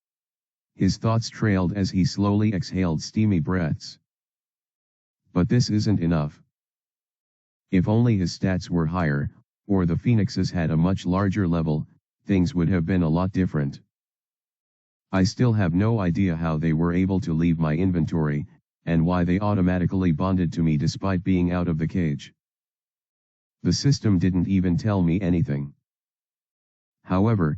His thoughts trailed as he slowly exhaled steamy breaths. But this isn't enough. If only his stats were higher, or the phoenixes had a much larger level, things would have been a lot different. I still have no idea how they were able to leave my inventory, and why they automatically bonded to me despite being out of the cage. The system didn't even tell me anything. However,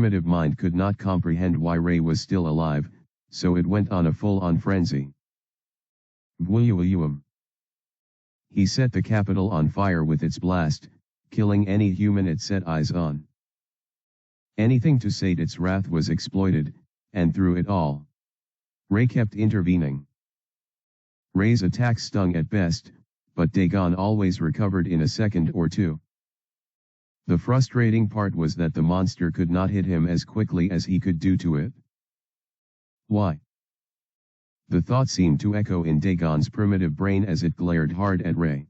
primitive mind could not comprehend why Ray was still alive, so it went on a full-on frenzy. Vuyuum. He set the capital on fire with its blast, killing any human it set eyes on. Anything to sate its wrath was exploited, and through it all, Ray kept intervening. Ray's attacks stung at best, but Dagon always recovered in a second or two. The frustrating part was that the monster could not hit him as quickly as he could do to it. Why? The thought seemed to echo in Dagon's primitive brain as it glared hard at Ray.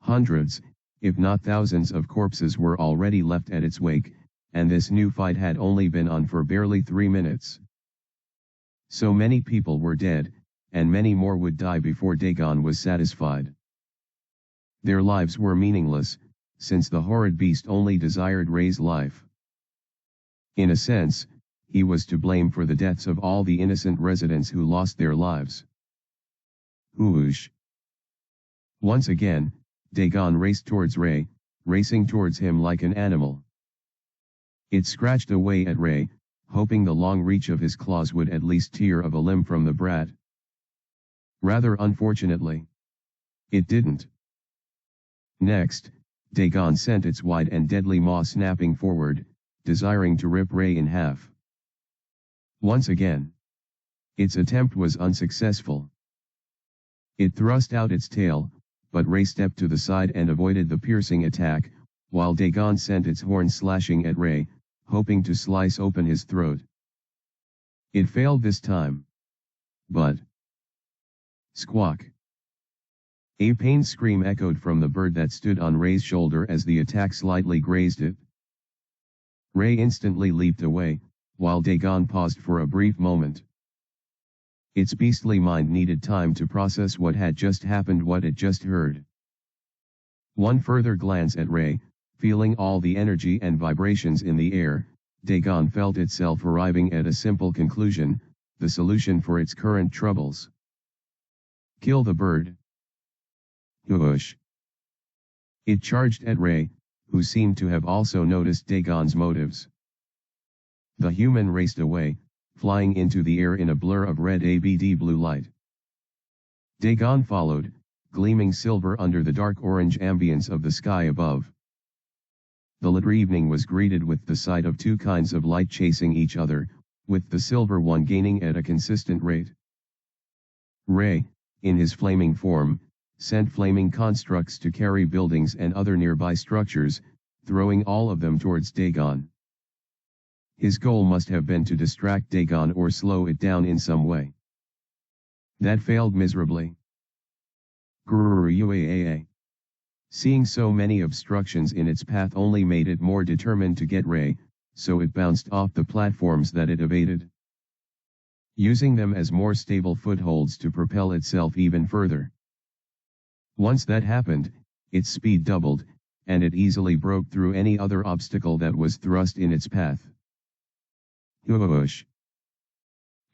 Hundreds, if not thousands of corpses were already left at its wake, and this new fight had only been on for barely 3 minutes. So many people were dead, and many more would die before Dagon was satisfied. Their lives were meaningless, since the horrid beast only desired Ray's life. In a sense, he was to blame for the deaths of all the innocent residents who lost their lives. Whoosh! Once again, Dagon raced towards Ray, racing towards him like an animal. It scratched away at Ray, hoping the long reach of his claws would at least tear of a limb from the brat. Rather unfortunately, it didn't. Next, Dagon sent its wide and deadly maw snapping forward, desiring to rip Ray in half. Once again, its attempt was unsuccessful. It thrust out its tail, but Ray stepped to the side and avoided the piercing attack, while Dagon sent its horn slashing at Ray, hoping to slice open his throat. It failed this time. But squawk! A pained scream echoed from the bird that stood on Ray's shoulder as the attack slightly grazed it. Ray instantly leaped away, while Dagon paused for a brief moment. Its beastly mind needed time to process what had just happened, what it just heard. One further glance at Ray, feeling all the energy and vibrations in the air, Dagon felt itself arriving at a simple conclusion, the solution for its current troubles. Kill the bird. Whoosh! It charged at Ray, who seemed to have also noticed Dagon's motives. The human raced away, flying into the air in a blur of red ABD blue light. Dagon followed, gleaming silver under the dark orange ambience of the sky above. The later evening was greeted with the sight of two kinds of light chasing each other, with the silver one gaining at a consistent rate. Ray, in his flaming form, sent flaming constructs to carry buildings and other nearby structures, throwing all of them towards Dagon. His goal must have been to distract Dagon or slow it down in some way. That failed miserably. Grrrruaa. Seeing so many obstructions in its path only made it more determined to get Ray, so it bounced off the platforms that it evaded, using them as more stable footholds to propel itself even further. Once that happened, its speed doubled, and it easily broke through any other obstacle that was thrust in its path. Whoosh!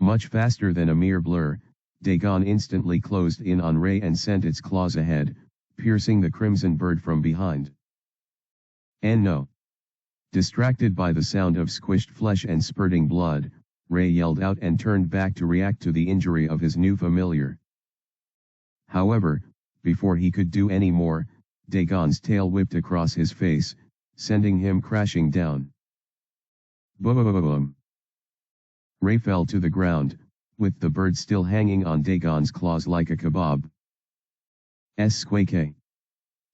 Much faster than a mere blur, Dagon instantly closed in on Ray and sent its claws ahead, piercing the crimson bird from behind. And no! Distracted by the sound of squished flesh and spurting blood, Ray yelled out and turned back to react to the injury of his new familiar. However, before he could do any more, Dagon's tail whipped across his face, sending him crashing down. Boom! Ray fell to the ground, with the bird still hanging on Dagon's claws like a kebab. Squake.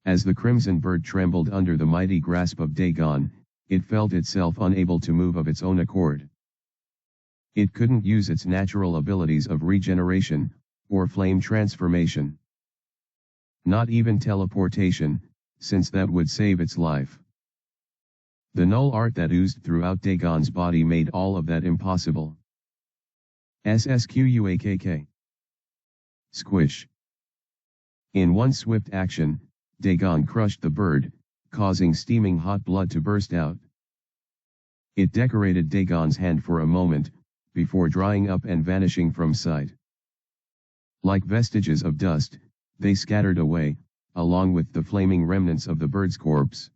As the crimson bird trembled under the mighty grasp of Dagon, it felt itself unable to move of its own accord. It couldn't use its natural abilities of regeneration, or flame transformation. Not even teleportation, since that would save its life. The null art that oozed throughout Dagon's body made all of that impossible. Squack. Squish. In one swift action, Dagon crushed the bird, causing steaming hot blood to burst out. It decorated Dagon's hand for a moment, before drying up and vanishing from sight. Like vestiges of dust, they scattered away, along with the flaming remnants of the bird's corpse.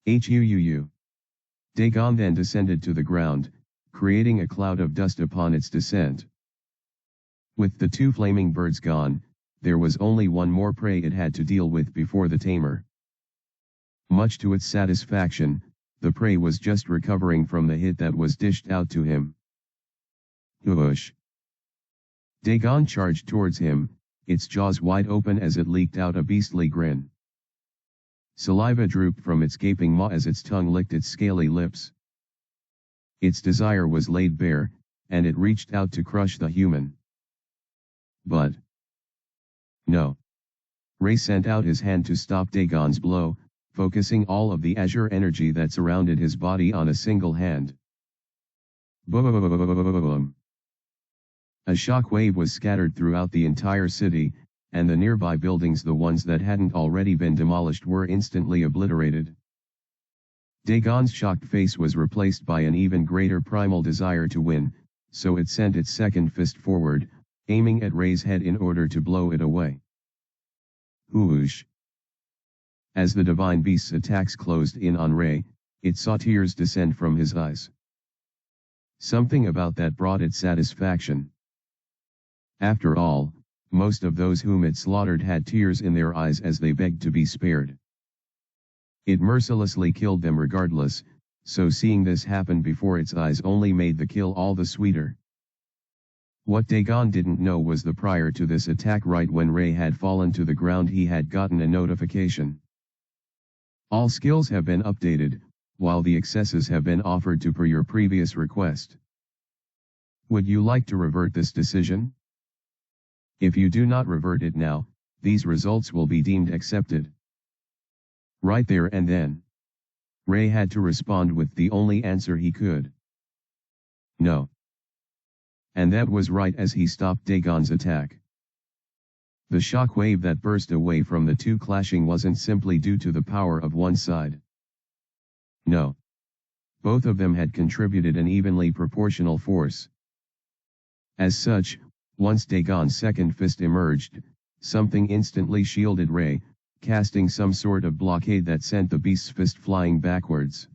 Dagon then descended to the ground, creating a cloud of dust upon its descent. With the two flaming birds gone, there was only one more prey it had to deal with before the tamer. Much to its satisfaction, the prey was just recovering from the hit that was dished out to him. Whoosh! Dagon charged towards him, its jaws wide open as it leaked out a beastly grin. Saliva drooped from its gaping maw as its tongue licked its scaly lips. Its desire was laid bare, and it reached out to crush the human. But no. Ray sent out his hand to stop Dagon's blow, focusing all of the azure energy that surrounded his body on a single hand. Boom! A shock wave was scattered throughout the entire city, and the nearby buildings, the ones that hadn't already been demolished, were instantly obliterated. Dagon's shocked face was replaced by an even greater primal desire to win, so it sent its second fist forward, aiming at Ray's head in order to blow it away. Whoosh! As the divine beast's attacks closed in on Ray, it saw tears descend from his eyes. Something about that brought it satisfaction. After all, most of those whom it slaughtered had tears in their eyes as they begged to be spared. It mercilessly killed them regardless, so seeing this happen before its eyes only made the kill all the sweeter. What Dagon didn't know was that prior to this attack, right when Ray had fallen to the ground, he had gotten a notification. All skills have been updated, while the excesses have been offered to per your previous request. Would you like to revert this decision? If you do not revert it now, these results will be deemed accepted. Right there and then, Ray had to respond with the only answer he could. No. And that was right as he stopped Dagon's attack. The shockwave that burst away from the two clashing wasn't simply due to the power of one side. No. Both of them had contributed an evenly proportional force. As such, once Dagon's second fist emerged, something instantly shielded Ray, casting some sort of blockade that sent the beast's fist flying backwards.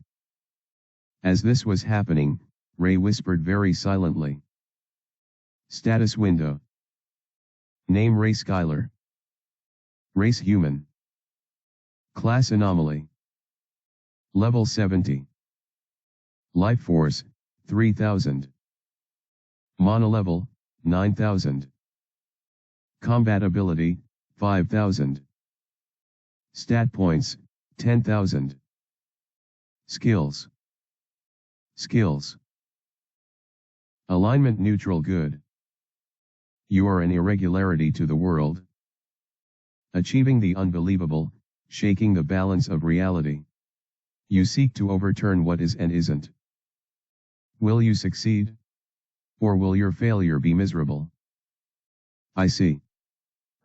As this was happening, Ray whispered very silently. Status window. Name Ray Skylar. Race human. Class anomaly. Level 70. Life force, 3000. Mana level, 9000. Combat ability, 5000. Stat points, 10,000. Skills. Alignment neutral good. You are an irregularity to the world. Achieving the unbelievable, shaking the balance of reality. You seek to overturn what is and isn't. Will you succeed? Or will your failure be miserable? I see.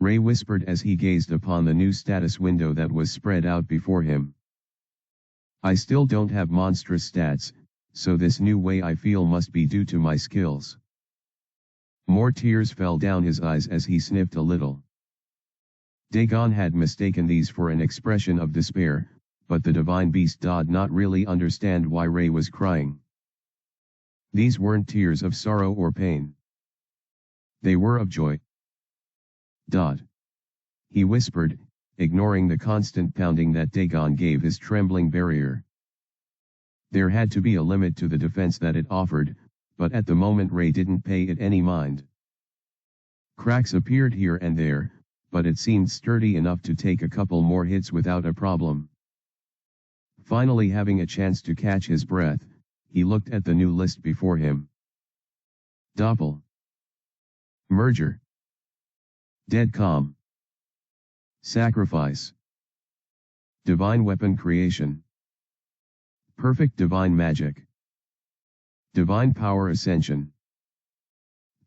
Ray whispered as he gazed upon the new status window that was spread out before him. I still don't have monstrous stats, so this new way I feel must be due to my skills. More tears fell down his eyes as he sniffed a little. Dagon had mistaken these for an expression of despair, but the divine beast did not really understand why Ray was crying. These weren't tears of sorrow or pain. They were of joy. He whispered, ignoring the constant pounding that Dagon gave his trembling barrier. There had to be a limit to the defense that it offered, but at the moment Ray didn't pay it any mind. Cracks appeared here and there, but it seemed sturdy enough to take a couple more hits without a problem. Finally having a chance to catch his breath, he looked at the new list before him. Doppel. Merger. Dead calm. Sacrifice. Divine weapon creation. Perfect divine magic. Divine power ascension.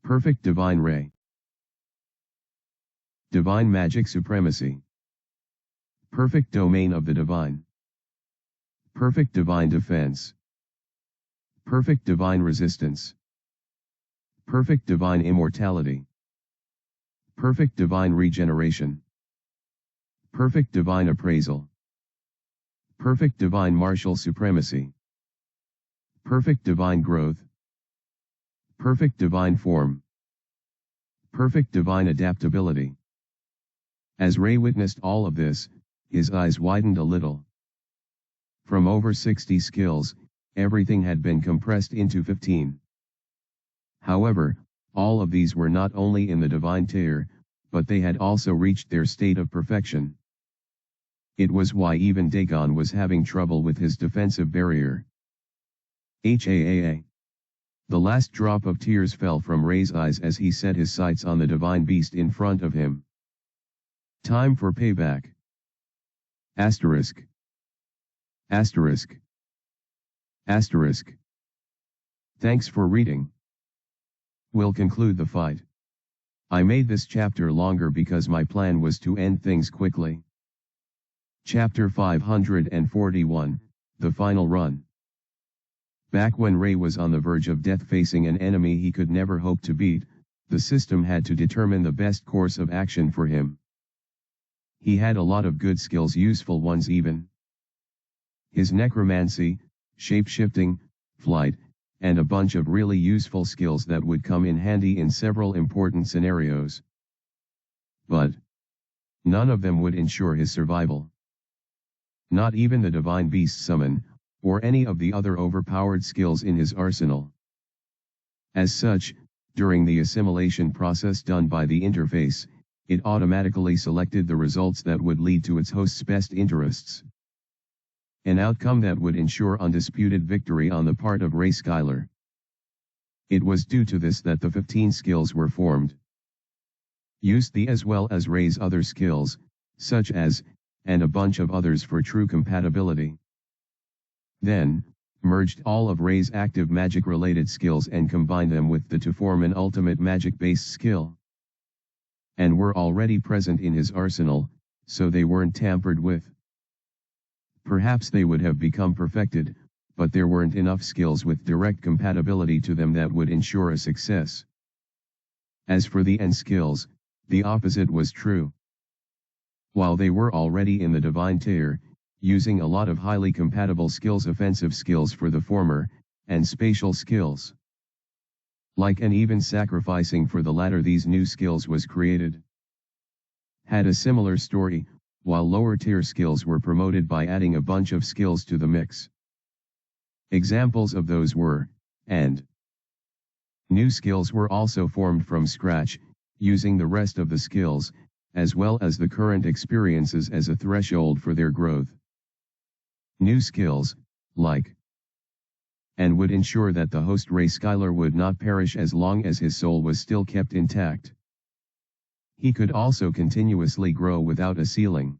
Perfect divine ray. Divine magic supremacy. Perfect domain of the divine. Perfect divine defense. Perfect divine resistance. Perfect divine immortality. Perfect divine regeneration. Perfect divine appraisal. Perfect divine martial supremacy. Perfect divine growth. Perfect divine form. Perfect divine adaptability. As Ray witnessed all of this, his eyes widened a little. From over 60 skills, everything had been compressed into 15. However, all of these were not only in the divine tier, but they had also reached their state of perfection. It was why even Dagon was having trouble with his defensive barrier. The last drop of tears fell from Ray's eyes as he set his sights on the divine beast in front of him. Time for payback. Asterisk. Asterisk. Asterisk. Thanks for reading. We'll conclude the fight. I made this chapter longer because my plan was to end things quickly. Chapter 541, The Final Run. Back when Ray was on the verge of death facing an enemy he could never hope to beat, the system had to determine the best course of action for him. He had a lot of good skills, useful ones even. His necromancy, shape-shifting, flight, and a bunch of really useful skills that would come in handy in several important scenarios. But none of them would ensure his survival. Not even the divine beast summon, or any of the other overpowered skills in his arsenal. As such, during the assimilation process done by the interface, it automatically selected the results that would lead to its host's best interests. An outcome that would ensure undisputed victory on the part of Ray Skylar. It was due to this that the 15 skills were formed. Used the as well as Ray's other skills, such as, and a bunch of others for true compatibility. Then, merged all of Ray's active magic-related skills and combined them with the to form an ultimate magic-based skill. And were already present in his arsenal, so they weren't tampered with. Perhaps they would have become perfected, but there weren't enough skills with direct compatibility to them that would ensure a success. As for the end skills, the opposite was true. While they were already in the divine tier, using a lot of highly compatible skills, offensive skills for the former, and spatial skills. Like and even sacrificing for the latter, these new skills was created. Had a similar story, while lower tier skills were promoted by adding a bunch of skills to the mix. Examples of those were, and new skills were also formed from scratch, using the rest of the skills, as well as the current experiences as a threshold for their growth. New skills, like, and would ensure that the host Ray Skylar would not perish as long as his soul was still kept intact. He could also continuously grow without a ceiling.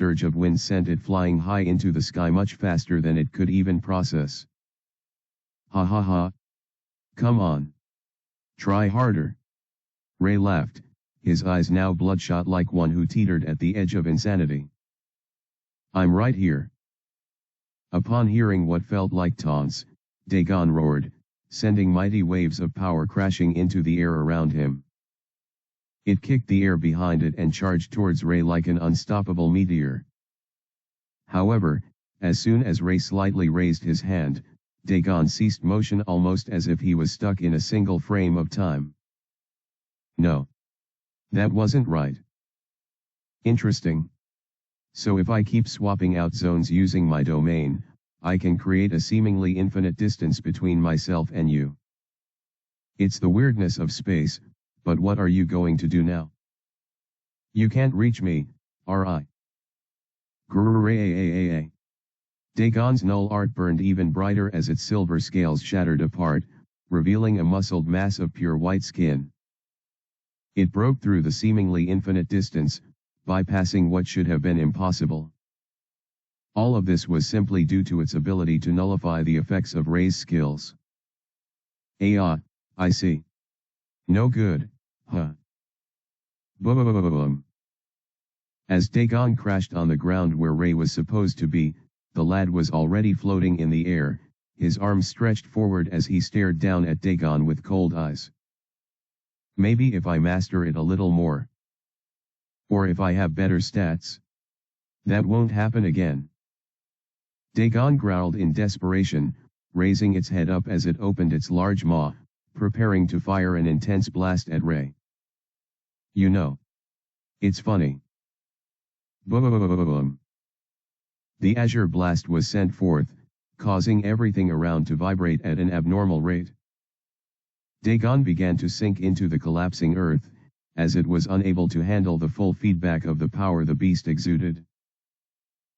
surge of wind sent it flying high into the sky much faster than it could even process. Ha ha ha. Come on. Try harder. Ray laughed, his eyes now bloodshot like one who teetered at the edge of insanity. I'm right here. Upon hearing what felt like taunts, Dagon roared, sending mighty waves of power crashing into the air around him. It kicked the air behind it and charged towards Ray like an unstoppable meteor. However, as soon as Ray slightly raised his hand, Dagon ceased motion almost as if he was stuck in a single frame of time. No. That wasn't right. Interesting. So if I keep swapping out zones using my domain, I can create a seemingly infinite distance between myself and you. It's the weirdness of space, but what are you going to do now? You can't reach me, R.I. Grrrr. Dagon's null art burned even brighter as its silver scales shattered apart, revealing a muscled mass of pure white skin. It broke through the seemingly infinite distance, bypassing what should have been impossible. All of this was simply due to its ability to nullify the effects of Ray's skills. I see. No good, huh? Boom. As Dagon crashed on the ground where Ray was supposed to be, the lad was already floating in the air, his arms stretched forward as he stared down at Dagon with cold eyes. Maybe if I master it a little more. Or if I have better stats. That won't happen again. Dagon growled in desperation, raising its head up as it opened its large maw, preparing to fire an intense blast at Ray. You know. It's funny. Boom. The azure blast was sent forth, causing everything around to vibrate at an abnormal rate. Dagon began to sink into the collapsing earth, as it was unable to handle the full feedback of the power the beast exuded.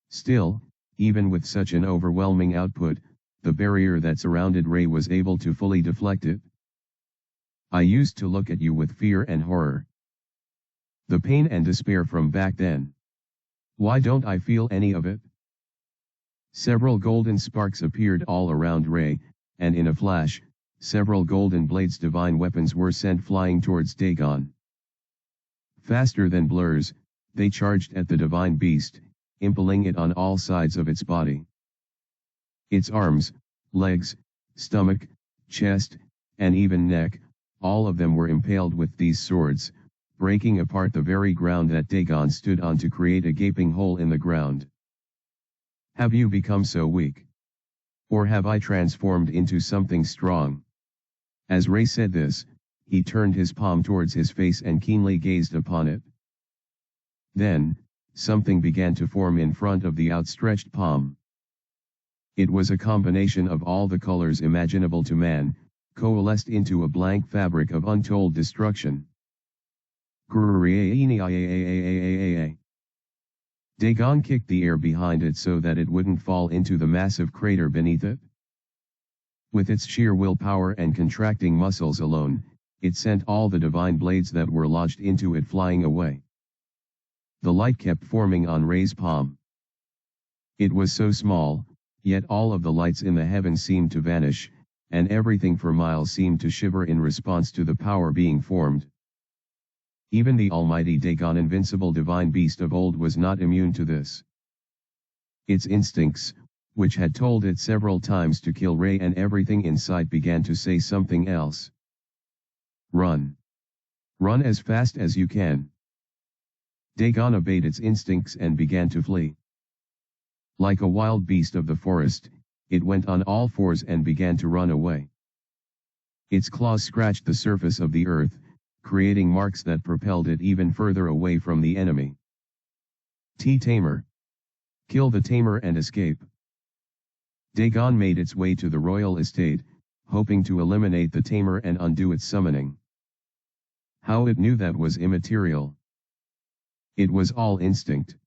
Still, even with such an overwhelming output, the barrier that surrounded Ray was able to fully deflect it. I used to look at you with fear and horror. The pain and despair from back then. Why don't I feel any of it? Several golden sparks appeared all around Ray, and in a flash, several golden blades divine weapons were sent flying towards Dagon. Faster than blurs, they charged at the divine beast, impaling it on all sides of its body. Its arms, legs, stomach, chest, and even neck, all of them were impaled with these swords, breaking apart the very ground that Dagon stood on to create a gaping hole in the ground. Have you become so weak? Or have I transformed into something strong? As Ray said this, he turned his palm towards his face and keenly gazed upon it. Then, something began to form in front of the outstretched palm. It was a combination of all the colors imaginable to man, coalesced into a blank fabric of untold destruction. Dagon kicked the air behind it so that it wouldn't fall into the massive crater beneath it. With its sheer willpower and contracting muscles alone, it sent all the divine blades that were lodged into it flying away. The light kept forming on Ray's palm. It was so small, yet all of the lights in the heavens seemed to vanish, and everything for miles seemed to shiver in response to the power being formed. Even the almighty Dagon, invincible divine beast of old, was not immune to this. Its instincts, which had told it several times to kill Ray and everything in sight, began to say something else. Run. Run as fast as you can. Dagon obeyed its instincts and began to flee. Like a wild beast of the forest, it went on all fours and began to run away. Its claws scratched the surface of the earth, creating marks that propelled it even further away from the enemy. Tamer. Kill the tamer and escape. Dagon made its way to the royal estate, hoping to eliminate the tamer and undo its summoning. How it knew that was immaterial. It was all instinct.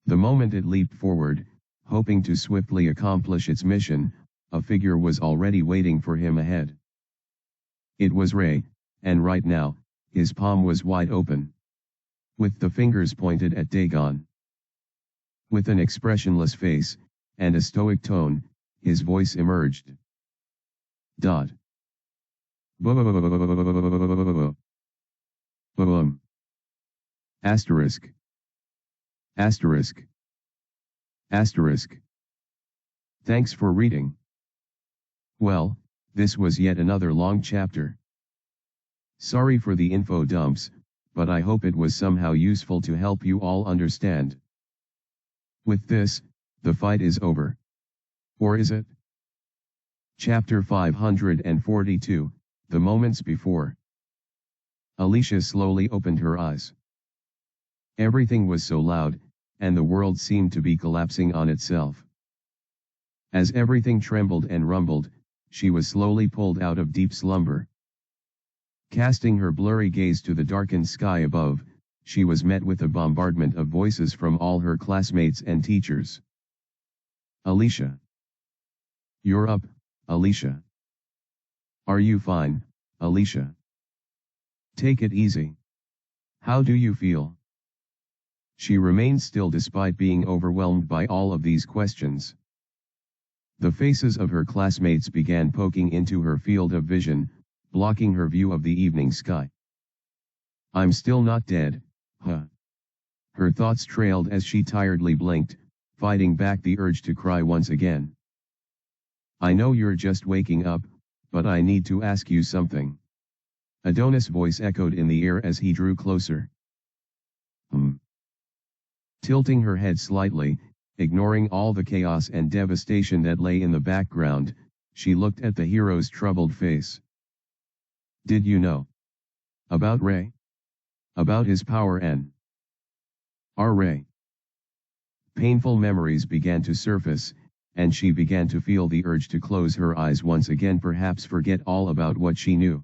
The moment it leaped forward, hoping to swiftly accomplish its mission, a figure was already waiting for him ahead. It was Ray, and right now, his palm was wide open, with the fingers pointed at Dagon. With an expressionless face, and a stoic tone, his voice emerged. Asterisk. Asterisk. Asterisk. Thanks for reading. Well, this was yet another long chapter. Sorry for the info dumps, but I hope it was somehow useful to help you all understand. With this, the fight is over. Or is it? Chapter 542, The Moments Before. Alicia slowly opened her eyes. Everything was so loud, and the world seemed to be collapsing on itself. As everything trembled and rumbled, she was slowly pulled out of deep slumber. Casting her blurry gaze to the darkened sky above, she was met with a bombardment of voices from all her classmates and teachers. Alicia. You're up, Alicia. Are you fine, Alicia? Take it easy. How do you feel? She remained still despite being overwhelmed by all of these questions. The faces of her classmates began poking into her field of vision, blocking her view of the evening sky. I'm still not dead, huh? Her thoughts trailed as she tiredly blinked, fighting back the urge to cry once again. I know you're just waking up, but I need to ask you something. Adonis' voice echoed in the air as he drew closer. Tilting her head slightly, ignoring all the chaos and devastation that lay in the background, she looked at the hero's troubled face. Did you know about Ray? About his power and our Ray? Painful memories began to surface, and she began to feel the urge to close her eyes once again, perhaps forget all about what she knew.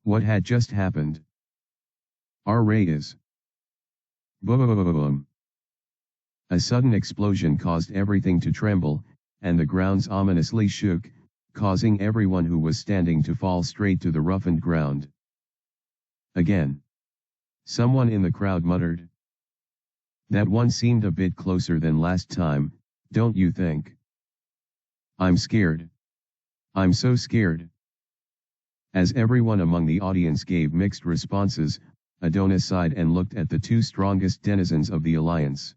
What had just happened? Our Ray is. Boom. A sudden explosion caused everything to tremble, and the grounds ominously shook, causing everyone who was standing to fall straight to the roughened ground. Again. Someone in the crowd muttered. That one seemed a bit closer than last time, don't you think? I'm scared. I'm so scared. As everyone among the audience gave mixed responses, Adonis sighed and looked at the two strongest denizens of the alliance.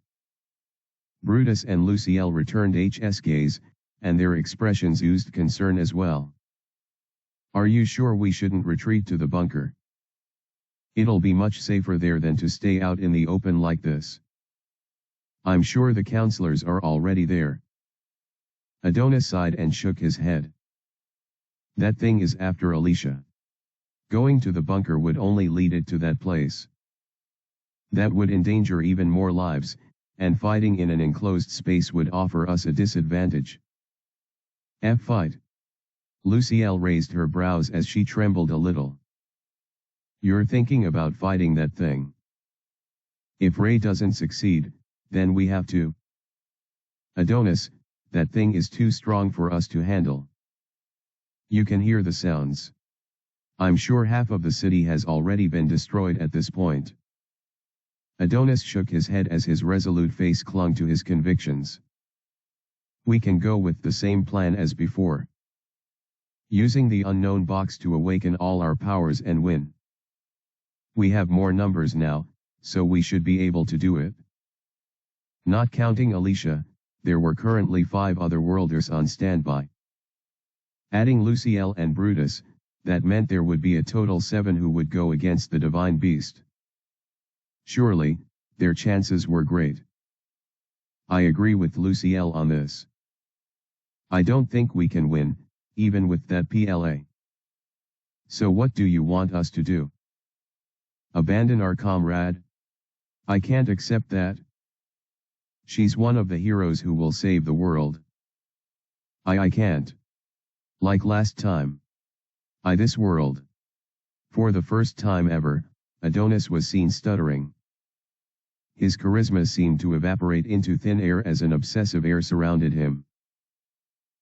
Brutus and Luciel returned H's gaze, and their expressions oozed concern as well. Are you sure we shouldn't retreat to the bunker? It'll be much safer there than to stay out in the open like this. I'm sure the counselors are already there. Adonis sighed and shook his head. That thing is after Alicia. Going to the bunker would only lead it to that place. That would endanger even more lives, and fighting in an enclosed space would offer us a disadvantage. Fight. Luciel raised her brows as she trembled a little. You're thinking about fighting that thing. If Ray doesn't succeed, then we have to. Adonis, that thing is too strong for us to handle. You can hear the sounds. I'm sure half of the city has already been destroyed at this point. Adonis shook his head as his resolute face clung to his convictions. We can go with the same plan as before. Using the unknown box to awaken all our powers and win. We have more numbers now, so we should be able to do it. Not counting Alicia, there were currently 5 other worlders on standby. Adding Luciel and Brutus, that meant there would be a total 7 who would go against the divine beast. Surely, their chances were great. I agree with Luciel on this. I don't think we can win, even with that PLA. So what do you want us to do? Abandon our comrade? I can't accept that. She's one of the heroes who will save the world. I can't. Like last time. This world. For the first time ever, Adonis was seen stuttering. His charisma seemed to evaporate into thin air as an obsessive air surrounded him.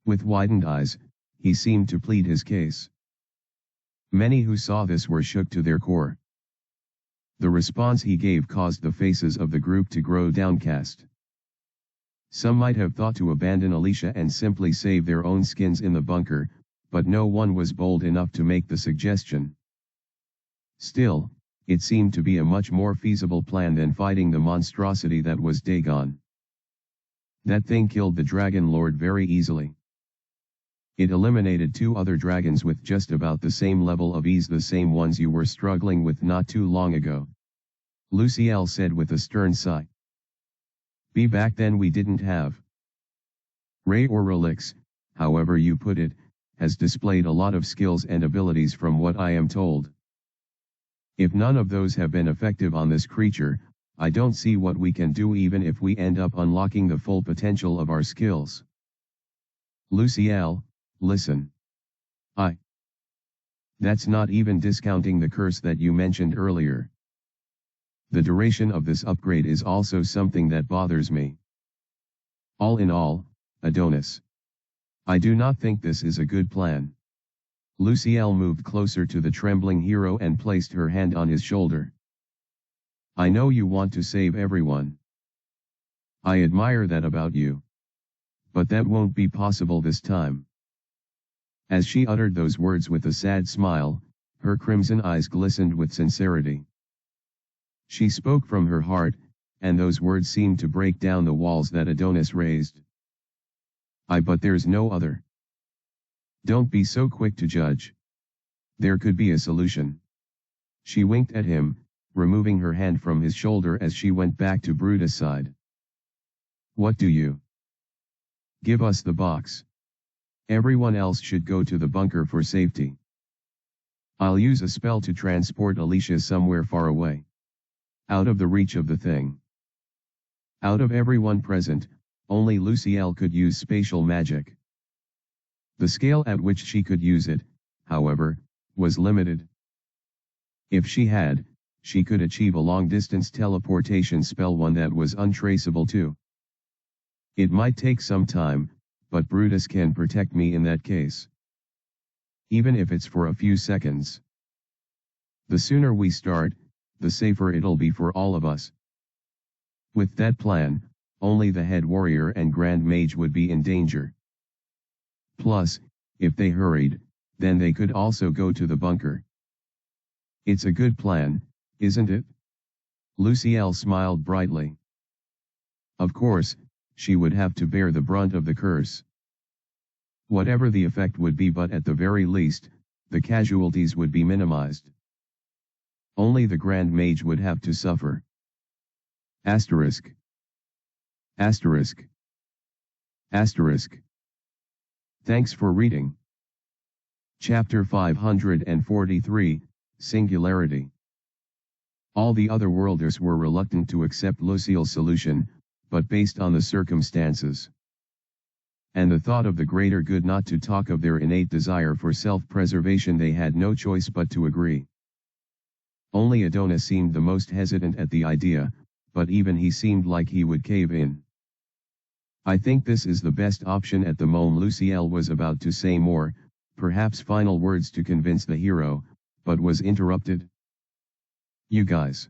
With widened eyes, he seemed to plead his case. Many who saw this were shook to their core. The response he gave caused the faces of the group to grow downcast. Some might have thought to abandon Alicia and simply save their own skins in the bunker, but no one was bold enough to make the suggestion. Still, it seemed to be a much more feasible plan than fighting the monstrosity that was Dagon. That thing killed the Dragon Lord very easily. It eliminated 2 other dragons with just about the same level of ease, the same ones you were struggling with not too long ago. Luciel said with a stern sigh. Back then we didn't have. Ray or Relix, however you put it, has displayed a lot of skills and abilities from what I am told. If none of those have been effective on this creature, I don't see what we can do even if we end up unlocking the full potential of our skills. Luciel, listen. That's not even discounting the curse that you mentioned earlier. The duration of this upgrade is also something that bothers me. All in all, Adonis, I do not think this is a good plan. Luciel moved closer to the trembling hero and placed her hand on his shoulder. I know you want to save everyone. I admire that about you. But that won't be possible this time. As she uttered those words with a sad smile, her crimson eyes glistened with sincerity. She spoke from her heart, and those words seemed to break down the walls that Adonis raised. But there's no other. Don't be so quick to judge. There could be a solution. She winked at him, removing her hand from his shoulder as she went back to Brutus' side. What do you? Give us the box. Everyone else should go to the bunker for safety. I'll use a spell to transport Alicia somewhere far away. Out of the reach of the thing. Out of everyone present, only Lucielle could use spatial magic. The scale at which she could use it, however, was limited. If she had, she could achieve a long-distance teleportation spell, one that was untraceable too. It might take some time, but Brutus can protect me in that case. Even if it's for a few seconds. The sooner we start, the safer it'll be for all of us. With that plan, only the head warrior and grand mage would be in danger. Plus, if they hurried, then they could also go to the bunker. It's a good plan, isn't it? Lucielle smiled brightly. Of course, she would have to bear the brunt of the curse. Whatever the effect would be, but at the very least, the casualties would be minimized. Only the Grand Mage would have to suffer. Asterisk. Asterisk. Asterisk. Thanks for reading. Chapter 543, Singularity. All the other worlders were reluctant to accept Lucille's solution, but based on the circumstances and the thought of the greater good, not to talk of their innate desire for self-preservation, they had no choice but to agree. Only Adonis seemed the most hesitant at the idea, but even he seemed like he would cave in. I think this is the best option at the moment. Lucielle was about to say more, perhaps final words to convince the hero, but was interrupted. You guys.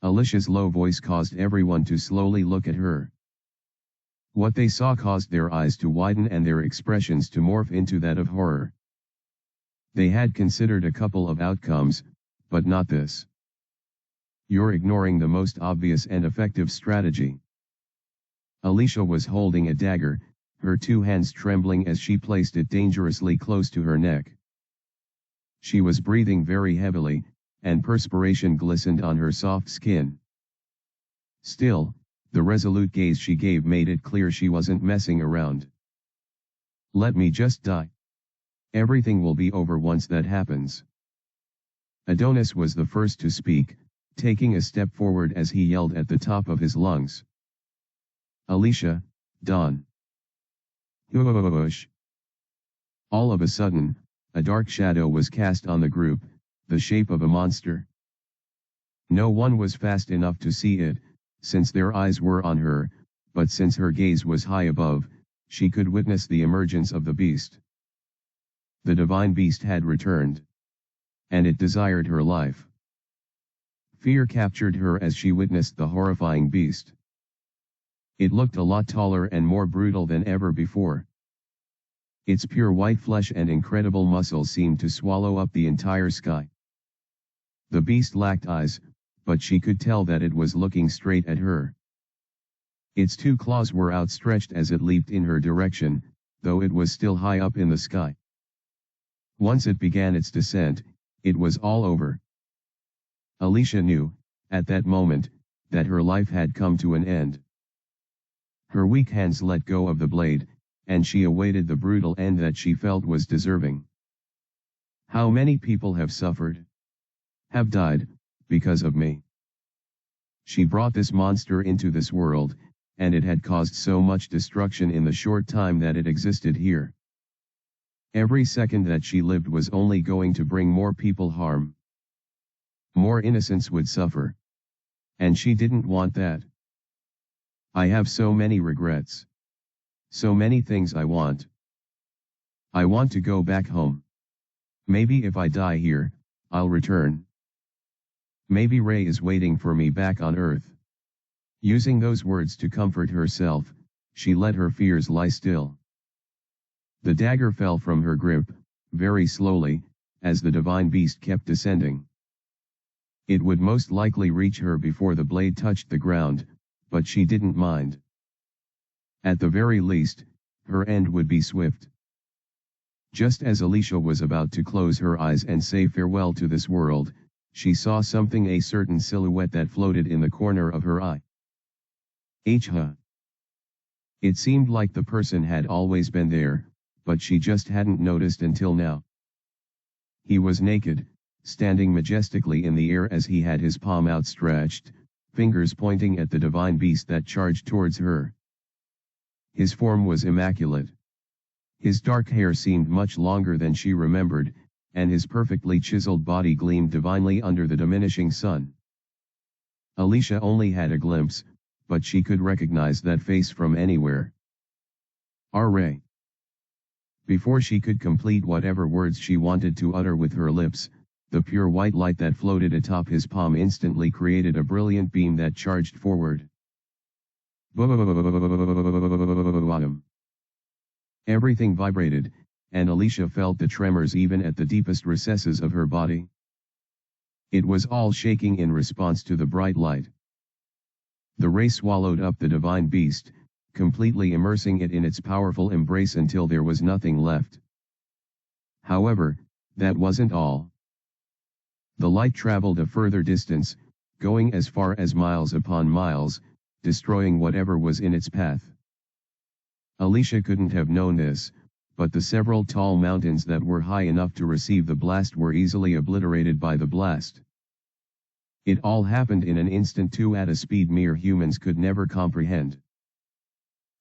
Alicia's low voice caused everyone to slowly look at her. What they saw caused their eyes to widen and their expressions to morph into that of horror. They had considered a couple of outcomes, but not this. You're ignoring the most obvious and effective strategy. Alicia was holding a dagger, her two hands trembling as she placed it dangerously close to her neck. She was breathing very heavily, and perspiration glistened on her soft skin. Still, the resolute gaze she gave made it clear she wasn't messing around. Let me just die. Everything will be over once that happens. Adonis was the first to speak, taking a step forward as he yelled at the top of his lungs. Alicia, Dawn. Whoosh. All of a sudden, a dark shadow was cast on the group, the shape of a monster. No one was fast enough to see it, since their eyes were on her, but since her gaze was high above, she could witness the emergence of the beast. The divine beast had returned. And it desired her life. Fear captured her as she witnessed the horrifying beast. It looked a lot taller and more brutal than ever before. Its pure white flesh and incredible muscles seemed to swallow up the entire sky. The beast lacked eyes, but she could tell that it was looking straight at her. Its two claws were outstretched as it leaped in her direction, though it was still high up in the sky. Once it began its descent, it was all over. Alicia knew, at that moment, that her life had come to an end. Her weak hands let go of the blade, and she awaited the brutal end that she felt was deserving. How many people have suffered? Have died, because of me. She brought this monster into this world, and it had caused so much destruction in the short time that it existed here. Every second that she lived was only going to bring more people harm. More innocents would suffer. And she didn't want that. I have so many regrets. So many things I want. I want to go back home. Maybe if I die here, I'll return. Maybe Ray is waiting for me back on Earth. Using those words to comfort herself, she let her fears lie still. The dagger fell from her grip, very slowly, as the divine beast kept descending. It would most likely reach her before the blade touched the ground, but she didn't mind. At the very least, her end would be swift. Just as Alicia was about to close her eyes and say farewell to this world, she saw something, a certain silhouette that floated in the corner of her eye. Huh. It seemed like the person had always been there, but she just hadn't noticed until now. He was naked, standing majestically in the air as he had his palm outstretched, fingers pointing at the divine beast that charged towards her. His form was immaculate. His dark hair seemed much longer than she remembered, and his perfectly chiseled body gleamed divinely under the diminishing sun. Alicia only had a glimpse, but she could recognize that face from anywhere. Ray. Before she could complete whatever words she wanted to utter with her lips, the pure white light that floated atop his palm instantly created a brilliant beam that charged forward. Everything vibrated, and Alicia felt the tremors even at the deepest recesses of her body. It was all shaking in response to the bright light. The ray swallowed up the divine beast, completely immersing it in its powerful embrace until there was nothing left. However, that wasn't all. The light traveled a further distance, going as far as miles upon miles, destroying whatever was in its path. Alicia couldn't have known this, but the several tall mountains that were high enough to receive the blast were easily obliterated by the blast. It all happened in an instant too, at a speed mere humans could never comprehend.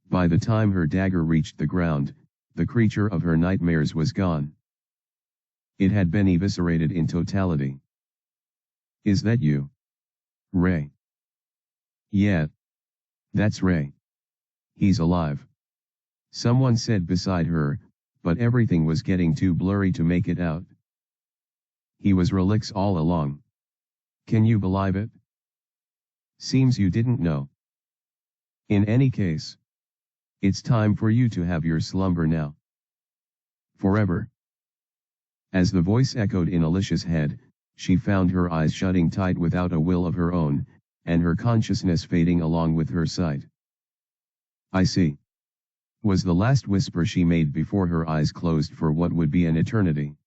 By the time her dagger reached the ground, the creature of her nightmares was gone. It had been eviscerated in totality. Is that you? Ray? Yeah. That's Ray. He's alive. Someone said beside her, but everything was getting too blurry to make it out. He was Relix all along. Can you believe it? Seems you didn't know. In any case, it's time for you to have your slumber now. Forever. As the voice echoed in Alicia's head, she found her eyes shutting tight without a will of her own, and her consciousness fading along with her sight. I see. Was the last whisper she made before her eyes closed for what would be an eternity.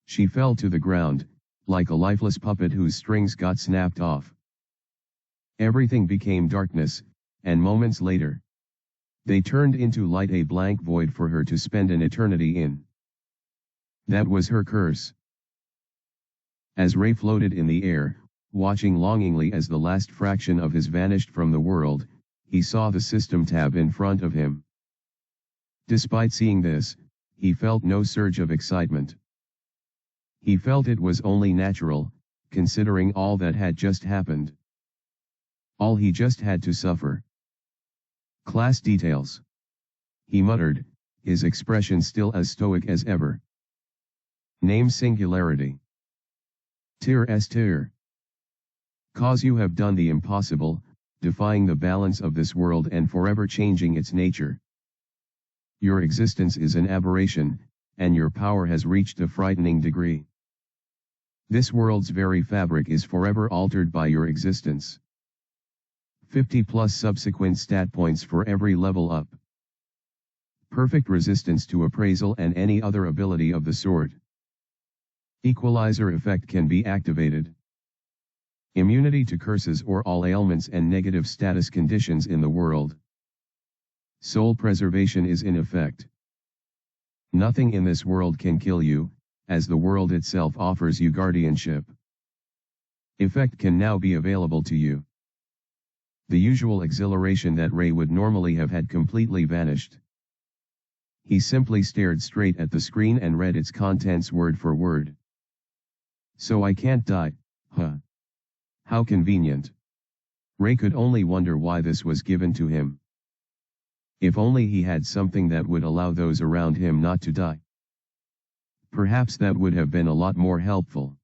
She fell to the ground, like a lifeless puppet whose strings got snapped off. Everything became darkness, and moments later, they turned into light, a blank void for her to spend an eternity in. That was her curse. As Ray floated in the air, watching longingly as the last fraction of his vanished from the world, he saw the system tab in front of him. Despite seeing this, he felt no surge of excitement. He felt it was only natural, considering all that had just happened. All he just had to suffer. Class details. He muttered, his expression still as stoic as ever. Name singularity. Tir es tir. Cause you have done the impossible, defying the balance of this world and forever changing its nature. Your existence is an aberration, and your power has reached a frightening degree. This world's very fabric is forever altered by your existence. 50 plus subsequent stat points for every level up. Perfect resistance to appraisal and any other ability of the sort. Equalizer effect can be activated. Immunity to curses or all ailments and negative status conditions in the world. Soul preservation is in effect. Nothing in this world can kill you, as the world itself offers you guardianship. Effect can now be available to you. The usual exhilaration that Ray would normally have had completely vanished. He simply stared straight at the screen and read its contents word for word. So I can't die, huh? How convenient. Ray could only wonder why this was given to him. If only he had something that would allow those around him not to die. Perhaps that would have been a lot more helpful.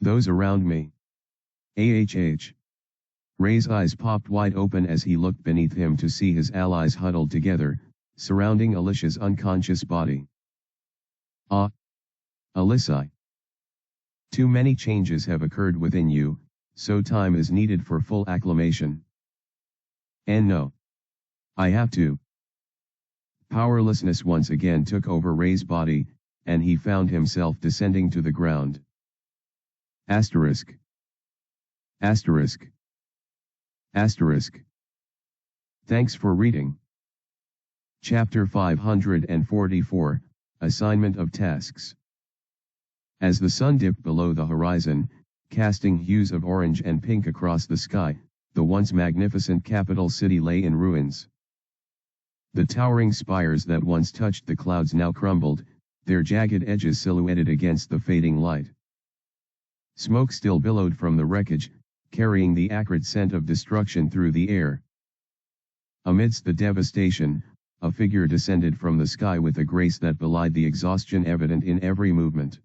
Those around me. Ray's eyes popped wide open as he looked beneath him to see his allies huddled together, surrounding Alicia's unconscious body. Alicia. Too many changes have occurred within you, so time is needed for full acclimation. And no. I have to. Powerlessness once again took over Ray's body, and he found himself descending to the ground. Asterisk. Asterisk. Asterisk. Thanks for reading. Chapter 544, Assignment of Tasks. As the sun dipped below the horizon, casting hues of orange and pink across the sky, the once magnificent capital city lay in ruins. The towering spires that once touched the clouds now crumbled, their jagged edges silhouetted against the fading light. Smoke still billowed from the wreckage, carrying the acrid scent of destruction through the air. Amidst the devastation, a figure descended from the sky with a grace that belied the exhaustion evident in every movement.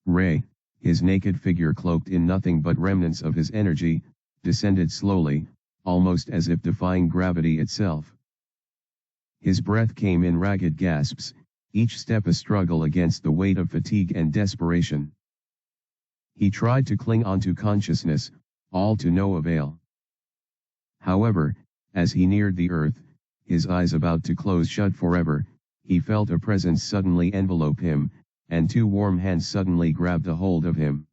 Ray, his naked figure cloaked in nothing but remnants of his energy, descended slowly, almost as if defying gravity itself. His breath came in ragged gasps, each step a struggle against the weight of fatigue and desperation. He tried to cling onto consciousness, all to no avail. However, as he neared the earth, his eyes about to close shut forever, he felt a presence suddenly envelope him, and two warm hands suddenly grabbed a hold of him.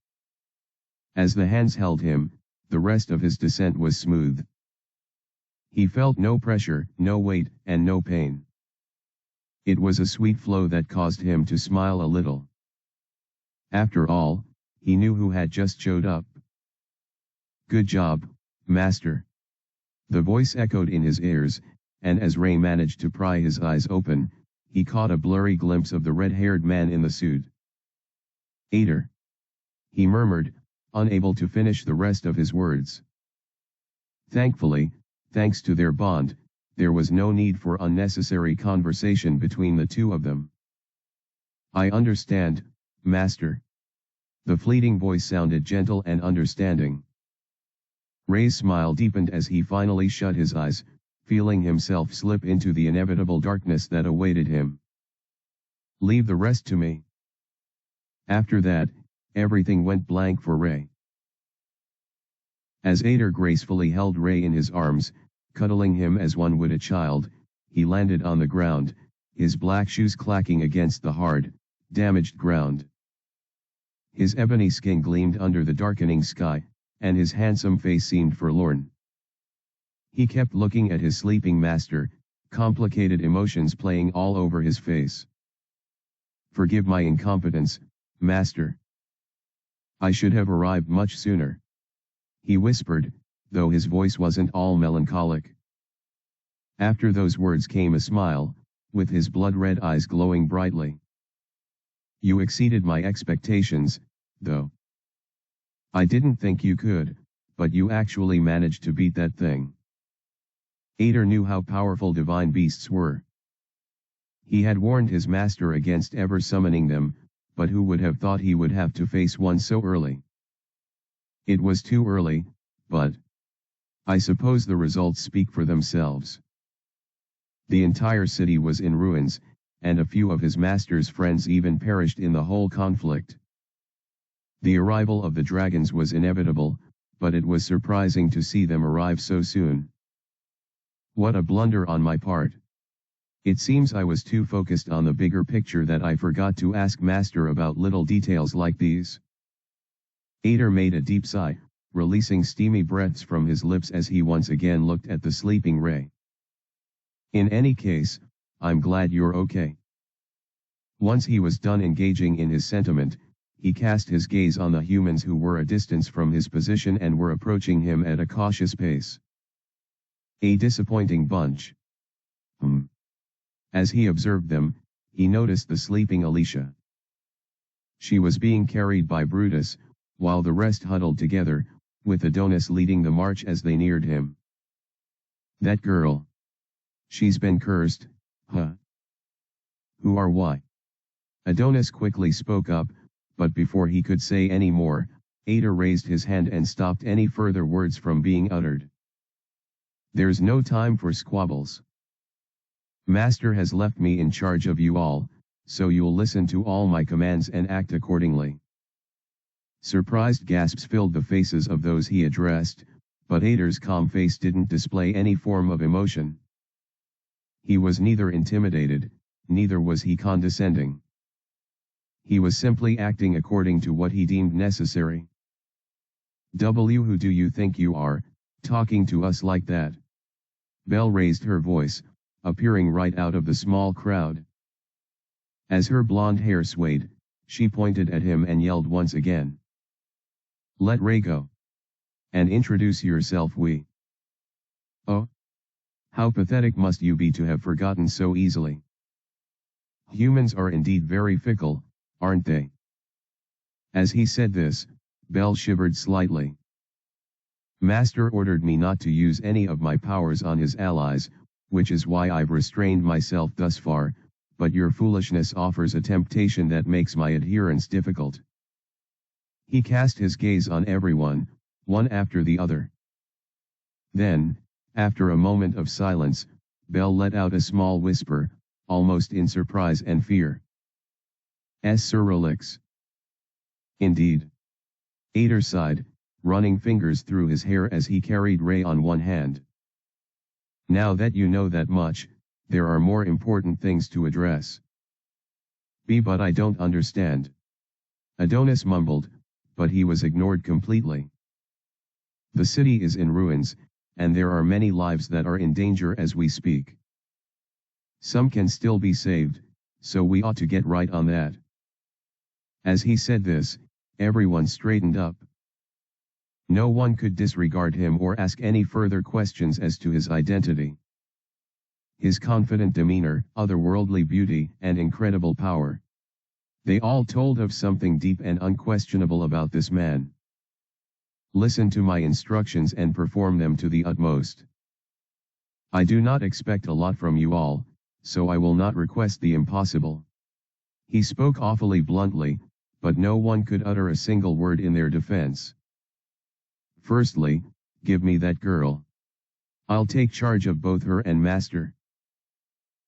As the hands held him, the rest of his descent was smooth. He felt no pressure, no weight, and no pain. It was a sweet flow that caused him to smile a little. After all, he knew who had just showed up. "Good job, Master." The voice echoed in his ears, and as Ray managed to pry his eyes open, he caught a blurry glimpse of the red-haired man in the suit. "Ader," he murmured, unable to finish the rest of his words. Thankfully, thanks to their bond, there was no need for unnecessary conversation between the two of them. "I understand, Master." The fleeting voice sounded gentle and understanding. Ray's smile deepened as he finally shut his eyes, feeling himself slip into the inevitable darkness that awaited him. "Leave the rest to me." After that, everything went blank for Ray. As Ader gracefully held Ray in his arms, cuddling him as one would a child, he landed on the ground, his black shoes clacking against the hard, damaged ground. His ebony skin gleamed under the darkening sky, and his handsome face seemed forlorn. He kept looking at his sleeping master, complicated emotions playing all over his face. "Forgive my incompetence, Master. I should have arrived much sooner," he whispered, though his voice wasn't all melancholic. After those words came a smile, with his blood-red eyes glowing brightly. "You exceeded my expectations, though. I didn't think you could, but you actually managed to beat that thing." Ader knew how powerful divine beasts were. He had warned his master against ever summoning them, but who would have thought he would have to face one so early? It was too early, but I suppose the results speak for themselves. The entire city was in ruins, and a few of his master's friends even perished in the whole conflict. The arrival of the dragons was inevitable, but it was surprising to see them arrive so soon. What a blunder on my part. It seems I was too focused on the bigger picture that I forgot to ask Master about little details like these. Ader made a deep sigh, releasing steamy breaths from his lips as he once again looked at the sleeping Ray. "In any case, I'm glad you're okay." Once he was done engaging in his sentiment, he cast his gaze on the humans who were a distance from his position and were approaching him at a cautious pace. A disappointing bunch. As he observed them, he noticed the sleeping Alicia. She was being carried by Brutus, while the rest huddled together, with Adonis leading the march as they neared him. "That girl. She's been cursed, huh?" "Who are why?" Adonis quickly spoke up, but before he could say any more, Ader raised his hand and stopped any further words from being uttered. "There's no time for squabbles. Master has left me in charge of you all, so you'll listen to all my commands and act accordingly." Surprised gasps filled the faces of those he addressed, but Ader's calm face didn't display any form of emotion. He was neither intimidated, neither was he condescending. He was simply acting according to what he deemed necessary. Who do you think you are, talking to us like that?" Belle raised her voice, appearing right out of the small crowd. As her blonde hair swayed, she pointed at him and yelled once again. "Let Ray go. And introduce yourself." "Oh? How pathetic must you be to have forgotten so easily? Humans are indeed very fickle, aren't they? As he said this, Belle shivered slightly. Master ordered me not to use any of my powers on his allies, which is why I've restrained myself thus far, but your foolishness offers a temptation that makes my adherence difficult. He cast his gaze on everyone, one after the other. Then, after a moment of silence, Belle let out a small whisper, almost in surprise and fear. Sir Relix. Indeed. Ader sighed, running fingers through his hair as he carried Ray on one hand. Now that you know that much, there are more important things to address. But I don't understand. Adonis mumbled, but he was ignored completely. The city is in ruins, and there are many lives that are in danger as we speak. Some can still be saved, so we ought to get right on that. As he said this, everyone straightened up. No one could disregard him or ask any further questions as to his identity. His confident demeanor, otherworldly beauty, and incredible power. They all told of something deep and unquestionable about this man. Listen to my instructions and perform them to the utmost. I do not expect a lot from you all, so I will not request the impossible. He spoke awfully bluntly, but no one could utter a single word in their defense. Firstly, give me that girl. I'll take charge of both her and Master.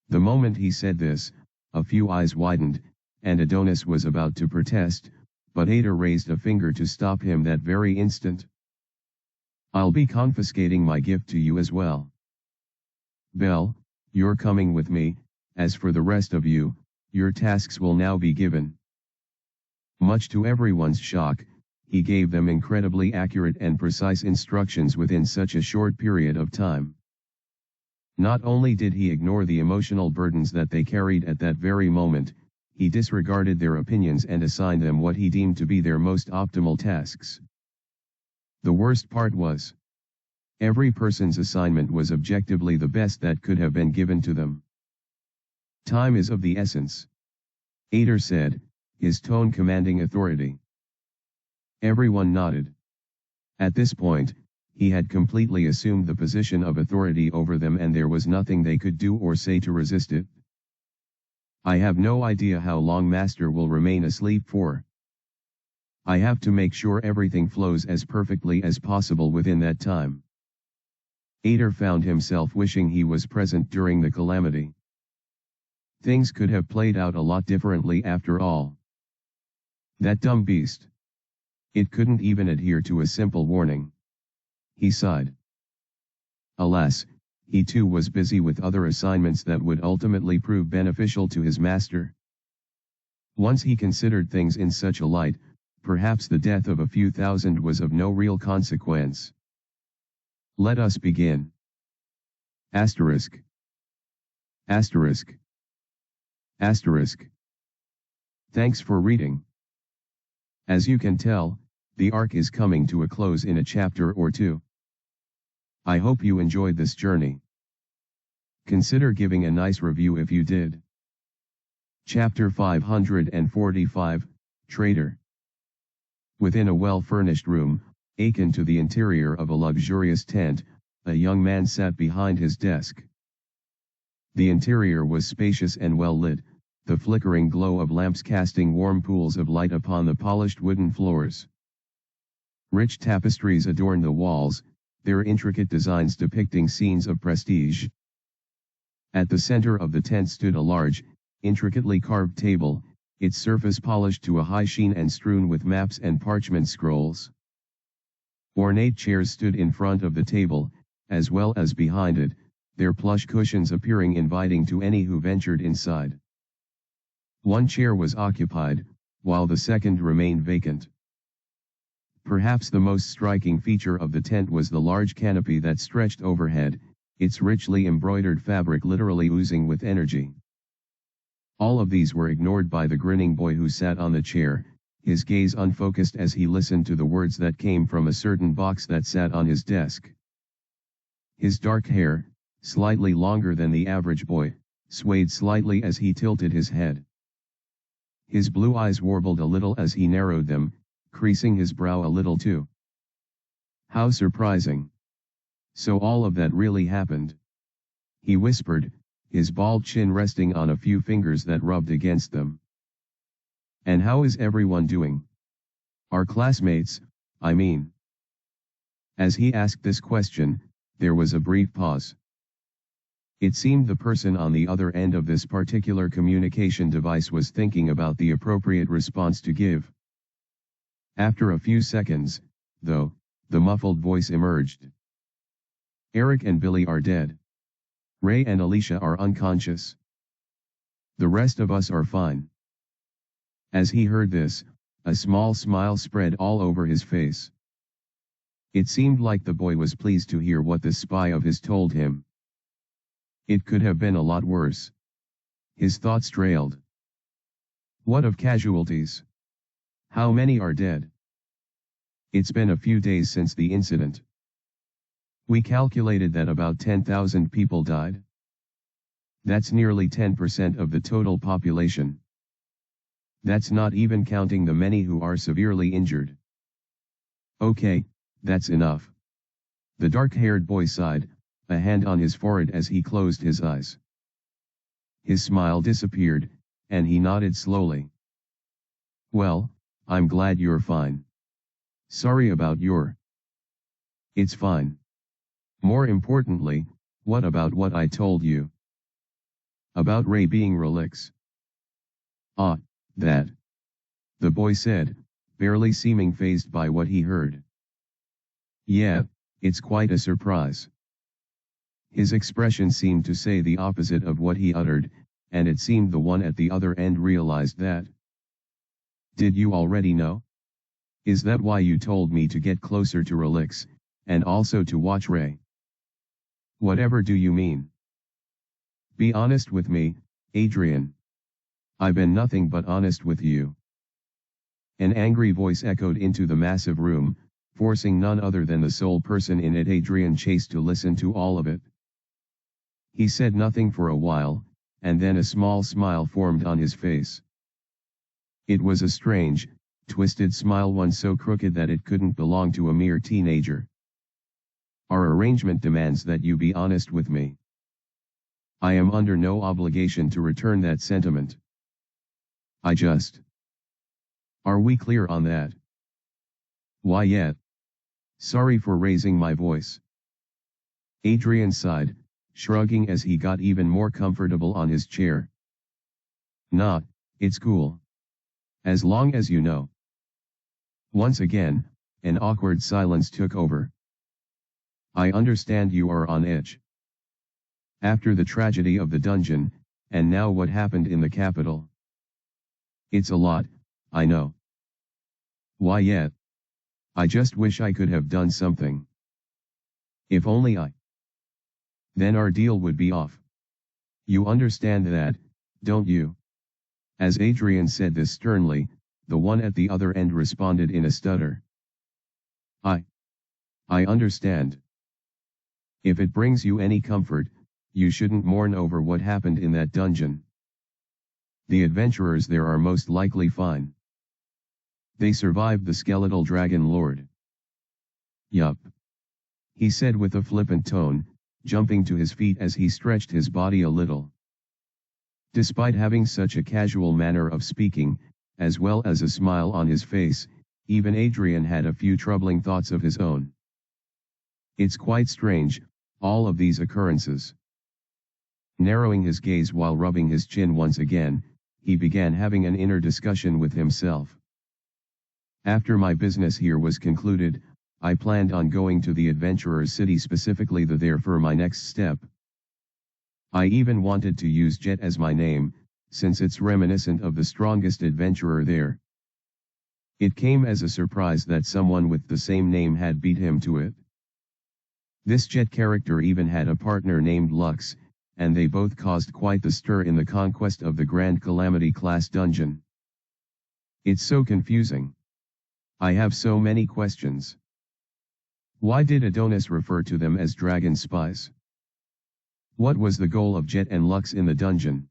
The moment he said this, a few eyes widened, and Adonis was about to protest, but Ader raised a finger to stop him that very instant. I'll be confiscating my gift to you as well. Belle, you're coming with me. As for the rest of you, your tasks will now be given. Much to everyone's shock, he gave them incredibly accurate and precise instructions within such a short period of time. Not only did he ignore the emotional burdens that they carried at that very moment, he disregarded their opinions and assigned them what he deemed to be their most optimal tasks. The worst part was, every person's assignment was objectively the best that could have been given to them. Time is of the essence. Ader said, his tone commanding authority. Everyone nodded. At this point, he had completely assumed the position of authority over them and there was nothing they could do or say to resist it. I have no idea how long Master will remain asleep for. I have to make sure everything flows as perfectly as possible within that time. Ader found himself wishing he was present during the calamity. Things could have played out a lot differently after all. That dumb beast. It couldn't even adhere to a simple warning. He sighed. Alas, he too was busy with other assignments that would ultimately prove beneficial to his master. Once he considered things in such a light, perhaps the death of a few thousand was of no real consequence. Let us begin. Asterisk. Asterisk. Asterisk. Thanks for reading. As you can tell, the arc is coming to a close in a chapter or two. I hope you enjoyed this journey. Consider giving a nice review if you did. Chapter 545, Trader. Within a well-furnished room, akin to the interior of a luxurious tent, a young man sat behind his desk. The interior was spacious and well lit, the flickering glow of lamps casting warm pools of light upon the polished wooden floors. Rich tapestries adorned the walls, their intricate designs depicting scenes of prestige. At the center of the tent stood a large, intricately carved table, its surface polished to a high sheen and strewn with maps and parchment scrolls. Ornate chairs stood in front of the table, as well as behind it, their plush cushions appearing inviting to any who ventured inside. One chair was occupied, while the second remained vacant. Perhaps the most striking feature of the tent was the large canopy that stretched overhead, its richly embroidered fabric literally oozing with energy. All of these were ignored by the grinning boy who sat on the chair, his gaze unfocused as he listened to the words that came from a certain box that sat on his desk. His dark hair, slightly longer than the average boy, swayed slightly as he tilted his head. His blue eyes warbled a little as he narrowed them, creasing his brow a little too. How surprising. So all of that really happened. He whispered, his bald chin resting on a few fingers that rubbed against them. And how is everyone doing? Our classmates, I mean. As he asked this question, there was a brief pause. It seemed the person on the other end of this particular communication device was thinking about the appropriate response to give. After a few seconds, though, the muffled voice emerged. Eric and Billy are dead. Ray and Alicia are unconscious. The rest of us are fine. As he heard this, a small smile spread all over his face. It seemed like the boy was pleased to hear what this spy of his told him. It could have been a lot worse. His thoughts trailed. What of casualties? How many are dead? It's been a few days since the incident. We calculated that about 10,000 people died. That's nearly 10% of the total population. That's not even counting the many who are severely injured. Okay, that's enough. The dark-haired boy sighed, a hand on his forehead as he closed his eyes. His smile disappeared, and he nodded slowly. Well, I'm glad you're fine. Sorry about your... It's fine. More importantly, what about what I told you? About Ray being relics. Ah, that. The boy said, barely seeming fazed by what he heard. Yeah, it's quite a surprise. His expression seemed to say the opposite of what he uttered, and it seemed the one at the other end realized that. Did you already know? Is that why you told me to get closer to relics, and also to watch Ray? Whatever do you mean? Be honest with me, Adrian. I've been nothing but honest with you. An angry voice echoed into the massive room, forcing none other than the sole person in it, Adrian Chase, to listen to all of it. He said nothing for a while, and then a small smile formed on his face. It was a strange, twisted smile, one so crooked that it couldn't belong to a mere teenager. Our arrangement demands that you be honest with me. I am under no obligation to return that sentiment. I just... Are we clear on that? Why yet? Sorry for raising my voice. Adrian sighed, shrugging as he got even more comfortable on his chair. Nah, it's cool. As long as you know. Once again, an awkward silence took over. I understand you are on edge. After the tragedy of the dungeon, and now what happened in the capital. It's a lot, I know. Why yet? I just wish I could have done something. If only I. Then our deal would be off. You understand that, don't you? As Adrian said this sternly, the one at the other end responded in a stutter. I understand. If it brings you any comfort, you shouldn't mourn over what happened in that dungeon. The adventurers there are most likely fine. They survived the skeletal dragon lord. Yup. He said with a flippant tone, jumping to his feet as he stretched his body a little. Despite having such a casual manner of speaking, as well as a smile on his face, even Adrian had a few troubling thoughts of his own. It's quite strange, all of these occurrences. Narrowing his gaze while rubbing his chin once again, he began having an inner discussion with himself. After my business here was concluded, I planned on going to the Adventurer's City, specifically there for my next step. I even wanted to use Jet as my name, since it's reminiscent of the strongest adventurer there. It came as a surprise that someone with the same name had beat him to it. This Jet character even had a partner named Lux, and they both caused quite the stir in the conquest of the Grand Calamity class dungeon. It's so confusing. I have so many questions. Why did Adonis refer to them as dragon spies? What was the goal of Jet and Lux in the dungeon?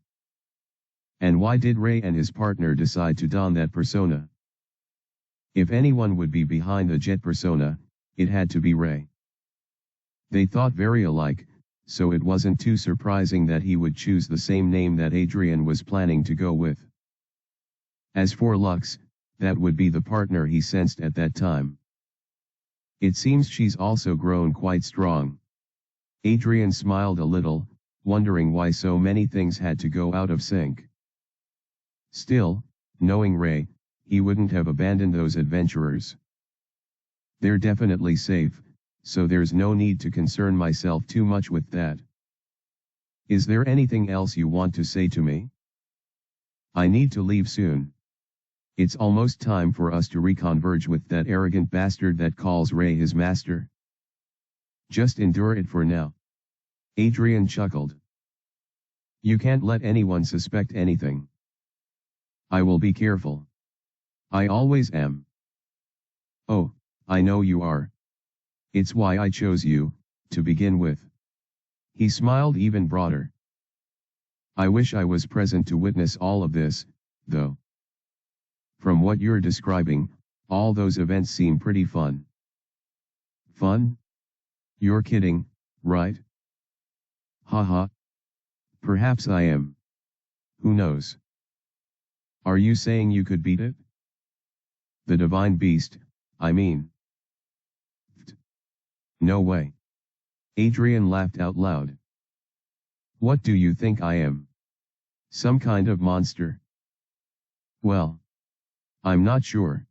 And why did Ray and his partner decide to don that persona? If anyone would be behind the Jet persona, it had to be Ray. They thought very alike, so it wasn't too surprising that he would choose the same name that Adrian was planning to go with. As for Lux, that would be the partner he sensed at that time. It seems she's also grown quite strong. Adrian smiled a little, wondering why so many things had to go out of sync. Still, knowing Ray, he wouldn't have abandoned those adventurers. They're definitely safe, so there's no need to concern myself too much with that. Is there anything else you want to say to me? I need to leave soon. It's almost time for us to reconverge with that arrogant bastard that calls Ray his master. Just endure it for now. Adrian chuckled. You can't let anyone suspect anything. I will be careful. I always am. Oh, I know you are. It's why I chose you, to begin with. He smiled even broader. I wish I was present to witness all of this, though. From what you're describing, all those events seem pretty fun. Fun? You're kidding, right? Haha. Perhaps I am. Who knows? Are you saying you could beat it? The divine beast, I mean. No way. Adrian laughed out loud. What do you think I am? Some kind of monster? Well, I'm not sure.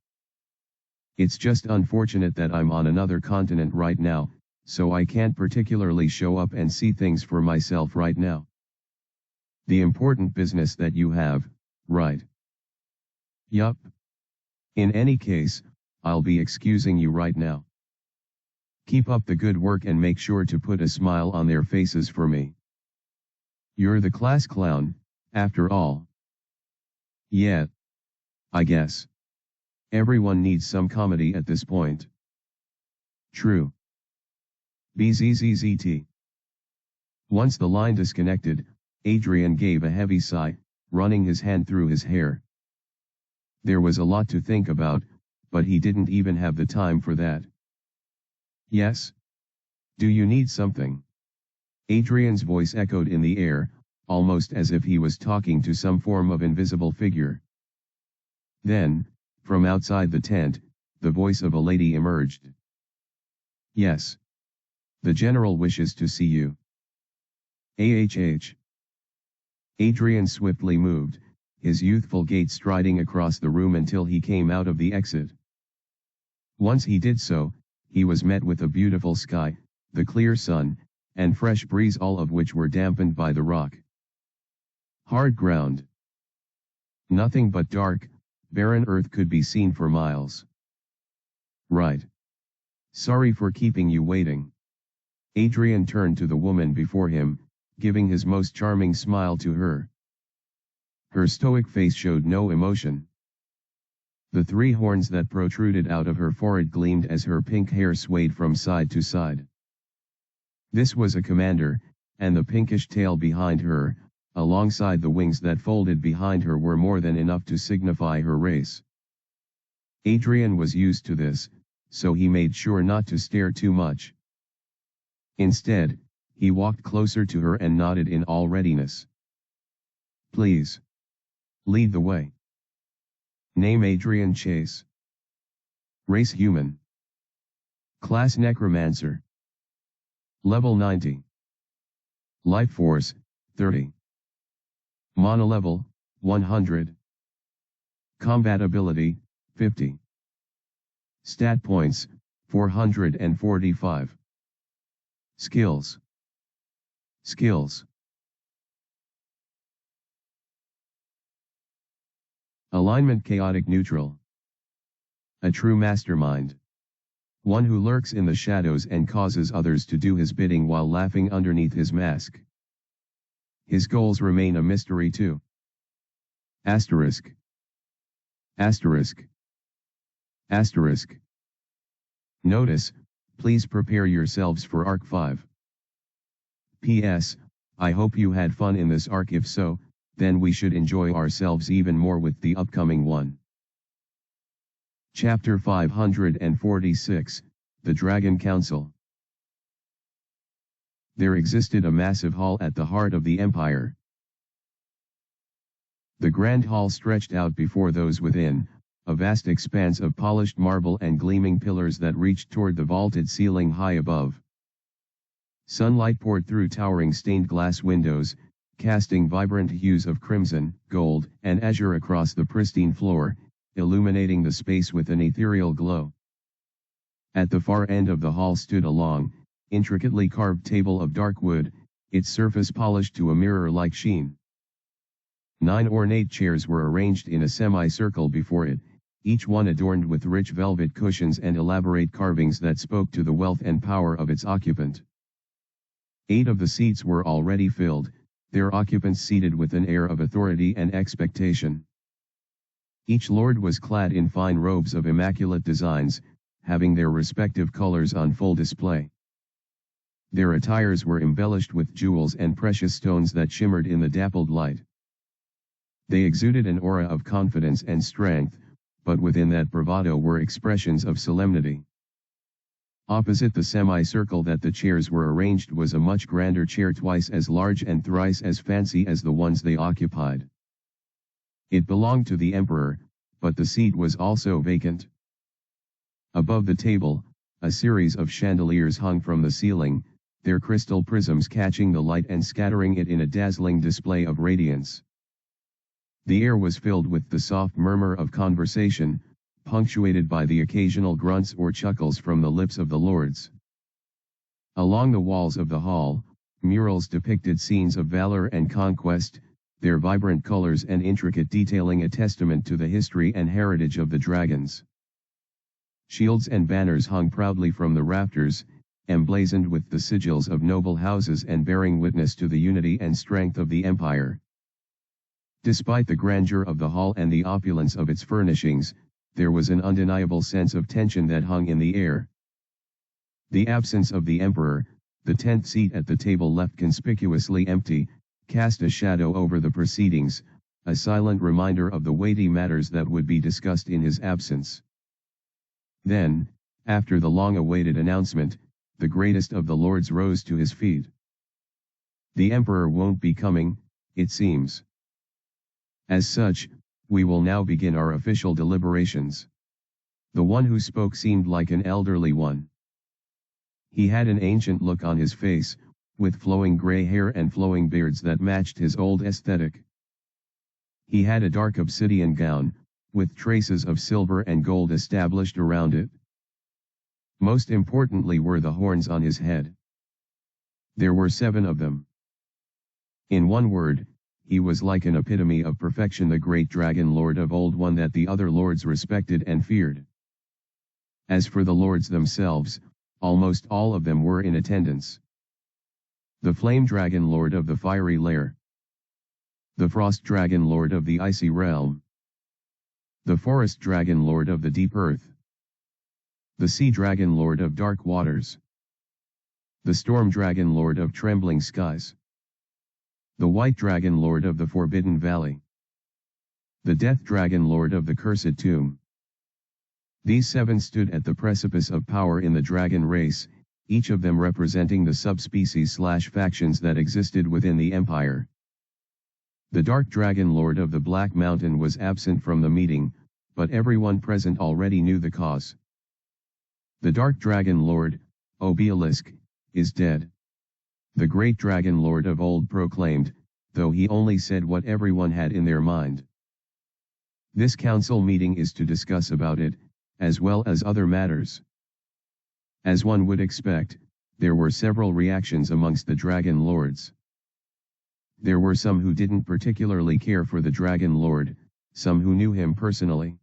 It's just unfortunate that I'm on another continent right now, so I can't particularly show up and see things for myself right now. The important business that you have, right? Yup. In any case, I'll be excusing you right now. Keep up the good work and make sure to put a smile on their faces for me. You're the class clown, after all. Yeah. I guess. Everyone needs some comedy at this point. True. BZZZT. Once the line disconnected, Adrian gave a heavy sigh, running his hand through his hair. There was a lot to think about, but he didn't even have the time for that. Yes? Do you need something? Adrian's voice echoed in the air, almost as if he was talking to some form of invisible figure. Then, from outside the tent, the voice of a lady emerged. Yes. The general wishes to see you. AHH. Adrian swiftly moved, his youthful gait striding across the room until he came out of the exit. Once he did so, he was met with a beautiful sky, the clear sun, and fresh breeze, all of which were dampened by the rock. Hard ground. Nothing but dark, barren earth could be seen for miles. Right. Sorry for keeping you waiting. Adrian turned to the woman before him, giving his most charming smile to her. Her stoic face showed no emotion. The three horns that protruded out of her forehead gleamed as her pink hair swayed from side to side. This was a commander, and the pinkish tail behind her, alongside the wings that folded behind her, were more than enough to signify her race. Adrian was used to this, so he made sure not to stare too much. Instead, he walked closer to her and nodded in all readiness. Please. Lead the way. Name Adrian Chase. Race human. Class necromancer. Level 90. Life force, 30. Monolevel, 100. Combat ability, 50. Stat points, 445. Skills. Skills. Alignment chaotic neutral. A true mastermind. One who lurks in the shadows and causes others to do his bidding while laughing underneath his mask. His goals remain a mystery too. Asterisk. Asterisk. Asterisk. Notice, please prepare yourselves for Arc 5. P.S. I hope you had fun in this arc. If so, then we should enjoy ourselves even more with the upcoming one. Chapter 546, The Dragon Council. There existed a massive hall at the heart of the empire. The grand hall stretched out before those within, a vast expanse of polished marble and gleaming pillars that reached toward the vaulted ceiling high above. Sunlight poured through towering stained glass windows, casting vibrant hues of crimson, gold, and azure across the pristine floor, illuminating the space with an ethereal glow. At the far end of the hall stood a long, intricately carved table of dark wood, its surface polished to a mirror-like sheen. 9 ornate chairs were arranged in a semicircle before it, each one adorned with rich velvet cushions and elaborate carvings that spoke to the wealth and power of its occupant. 8 of the seats were already filled, their occupants seated with an air of authority and expectation. Each lord was clad in fine robes of immaculate designs, having their respective colors on full display. Their attires were embellished with jewels and precious stones that shimmered in the dappled light. They exuded an aura of confidence and strength, but within that bravado were expressions of solemnity. Opposite the semicircle that the chairs were arranged was a much grander chair, twice as large and thrice as fancy as the ones they occupied. It belonged to the emperor, but the seat was also vacant. Above the table, a series of chandeliers hung from the ceiling, their crystal prisms catching the light and scattering it in a dazzling display of radiance. The air was filled with the soft murmur of conversation, punctuated by the occasional grunts or chuckles from the lips of the lords. Along the walls of the hall, murals depicted scenes of valor and conquest, their vibrant colors and intricate detailing a testament to the history and heritage of the dragons. Shields and banners hung proudly from the rafters, emblazoned with the sigils of noble houses and bearing witness to the unity and strength of the empire. Despite the grandeur of the hall and the opulence of its furnishings, there was an undeniable sense of tension that hung in the air. The absence of the emperor, the 10th seat at the table left conspicuously empty, cast a shadow over the proceedings, a silent reminder of the weighty matters that would be discussed in his absence. Then, after the long-awaited announcement, the greatest of the lords rose to his feet. The emperor won't be coming, it seems. As such, we will now begin our official deliberations. The one who spoke seemed like an elderly one. He had an ancient look on his face, with flowing gray hair and flowing beards that matched his old aesthetic. He had a dark obsidian gown, with traces of silver and gold established around it. Most importantly were the horns on his head. There were 7 of them. In one word, he was like an epitome of perfection, the great dragon lord of old, one that the other lords respected and feared. As for the lords themselves, almost all of them were in attendance. The flame dragon lord of the fiery lair. The frost dragon lord of the icy realm. The forest dragon lord of the deep earth. The sea dragon lord of dark waters. The storm dragon lord of trembling skies. The white dragon lord of the forbidden valley. The death dragon lord of the cursed tomb. These 7 stood at the precipice of power in the dragon race, each of them representing the subspecies/factions that existed within the empire. The dark dragon lord of the Black Mountain was absent from the meeting, but everyone present already knew the cause. The dark dragon lord, Obelisk, is dead. The great dragon lord of old proclaimed, though he only said what everyone had in their mind. This council meeting is to discuss about it, as well as other matters. As one would expect, there were several reactions amongst the dragon lords. There were some who didn't particularly care for the dragon lord, some who knew him personally,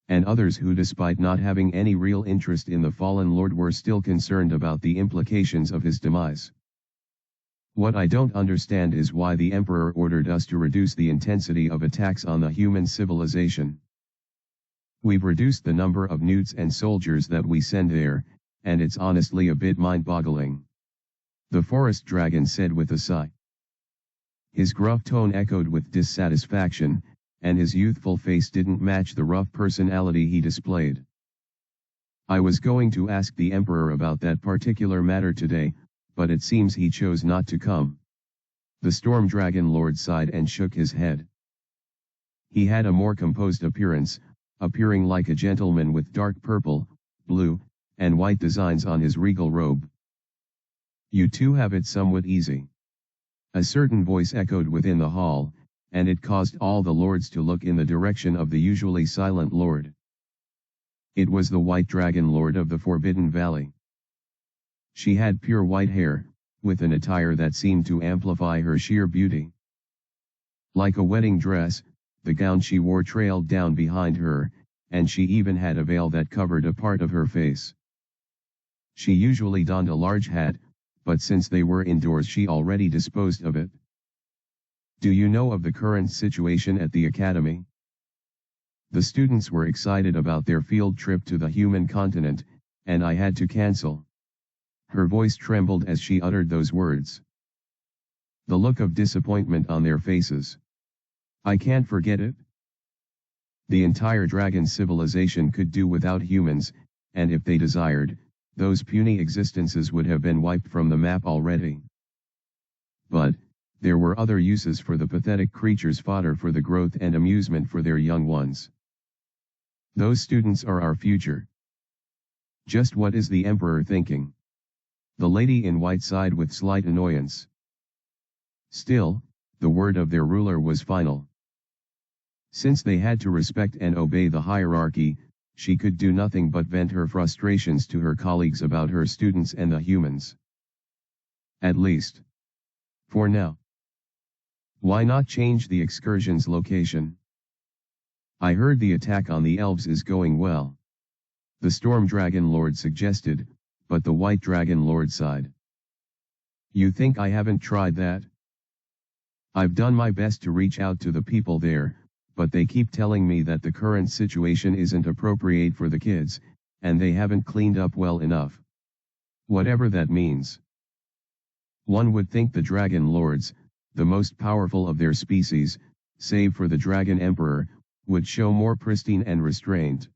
and others who, despite not having any real interest in the fallen lord, were still concerned about the implications of his demise. What I don't understand is why the emperor ordered us to reduce the intensity of attacks on the human civilization. We've reduced the number of newts and soldiers that we send there, and it's honestly a bit mind-boggling. the forest dragon said with a sigh. His gruff tone echoed with dissatisfaction, and his youthful face didn't match the rough personality he displayed. I was going to ask the Emperor about that particular matter today, but it seems he chose not to come. The Storm Dragon Lord sighed and shook his head. He had a more composed appearance, appearing like a gentleman with dark purple, blue, and white designs on his regal robe. You two have it somewhat easy. A certain voice echoed within the hall, and it caused all the lords to look in the direction of the usually silent lord. It was the White Dragon Lord of the Forbidden Valley. She had pure white hair, with an attire that seemed to amplify her sheer beauty. Like a wedding dress, the gown she wore trailed down behind her, and she even had a veil that covered a part of her face. She usually donned a large hat, but since they were indoors she already disposed of it. Do you know of the current situation at the academy? The students were excited about their field trip to the human continent, and I had to cancel. Her voice trembled as she uttered those words. The look of disappointment on their faces. I can't forget it. The entire dragon civilization could do without humans, and if they desired, those puny existences would have been wiped from the map already. But, there were other uses for the pathetic creatures, fodder for the growth and amusement for their young ones. Those students are our future. Just what is the Emperor thinking? The lady in white sighed with slight annoyance. Still, the word of their ruler was final. Since they had to respect and obey the hierarchy, she could do nothing but vent her frustrations to her colleagues about her students and the humans. At least, for now. Why not change the excursion's location? I heard the attack on the elves is going well. The Storm Dragon Lord suggested, but the White Dragon Lord sighed. You think I haven't tried that? I've done my best to reach out to the people there, but they keep telling me that the current situation isn't appropriate for the kids, and they haven't cleaned up well enough. Whatever that means. One would think the Dragon Lords, the most powerful of their species, save for the Dragon Emperor, would show more pristine and restraint.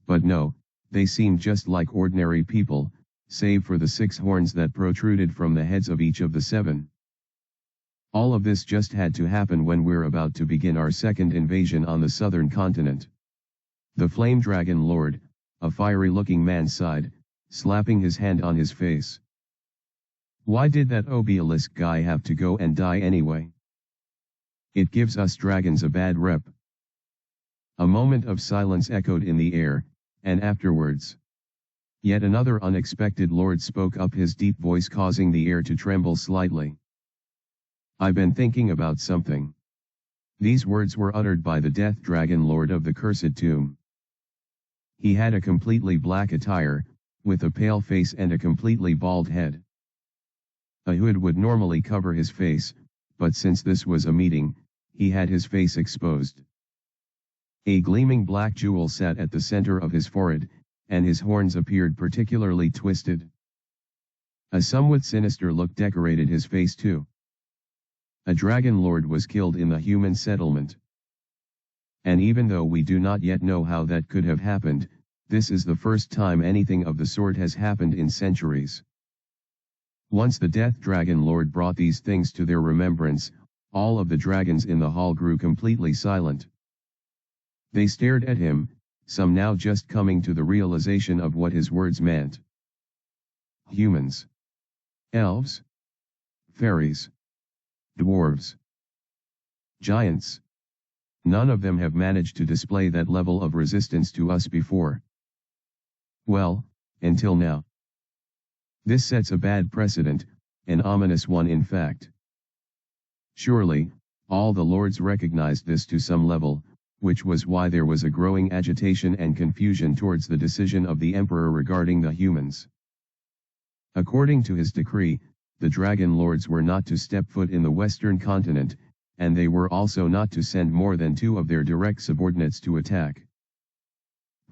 But no, they seemed just like ordinary people, save for the 6 horns that protruded from the heads of each of the 7. All of this just had to happen when we're about to begin our second invasion on the southern continent. The Flame Dragon Lord, a fiery-looking man, sighed, slapping his hand on his face. Why did that obelisk guy have to go and die anyway? It gives us dragons a bad rep. A moment of silence echoed in the air, and afterwards, yet another unexpected lord spoke up, his deep voice causing the air to tremble slightly. I've been thinking about something. These words were uttered by the Death Dragon Lord of the Cursed Tomb. He had a completely black attire, with a pale face and a completely bald head. A hood would normally cover his face, but since this was a meeting, he had his face exposed. A gleaming black jewel sat at the center of his forehead, and his horns appeared particularly twisted. A somewhat sinister look decorated his face too. A dragon lord was killed in the human settlement. And even though we do not yet know how that could have happened, this is the first time anything of the sort has happened in centuries. Once the Death Dragon Lord brought these things to their remembrance, all of the dragons in the hall grew completely silent. They stared at him, some now just coming to the realization of what his words meant. Humans. Elves. Fairies. Dwarves. Giants. None of them have managed to display that level of resistance to us before. Well, until now. This sets a bad precedent, an ominous one in fact. Surely, all the lords recognized this to some level, which was why there was a growing agitation and confusion towards the decision of the Emperor regarding the humans. According to his decree, the Dragon Lords were not to step foot in the western continent, and they were also not to send more than 2 of their direct subordinates to attack.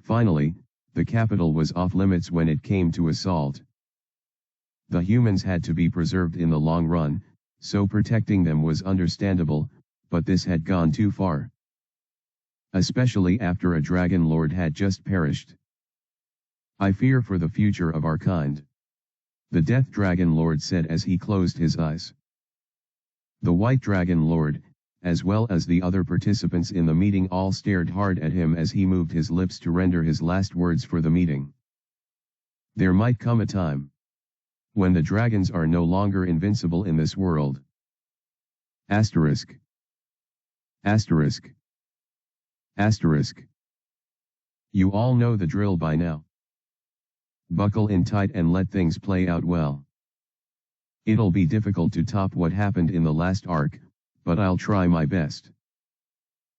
Finally, the capital was off limits when it came to assault. The humans had to be preserved in the long run, so protecting them was understandable, but this had gone too far. Especially after a dragon lord had just perished. I fear for the future of our kind. The Death Dragon Lord said as he closed his eyes. The White Dragon Lord, as well as the other participants in the meeting, all stared hard at him as he moved his lips to render his last words for the meeting. There might come a time when the dragons are no longer invincible in this world. Asterisk. Asterisk. Asterisk. You all know the drill by now. Buckle in tight and let things play out well. It'll be difficult to top what happened in the last arc, but I'll try my best.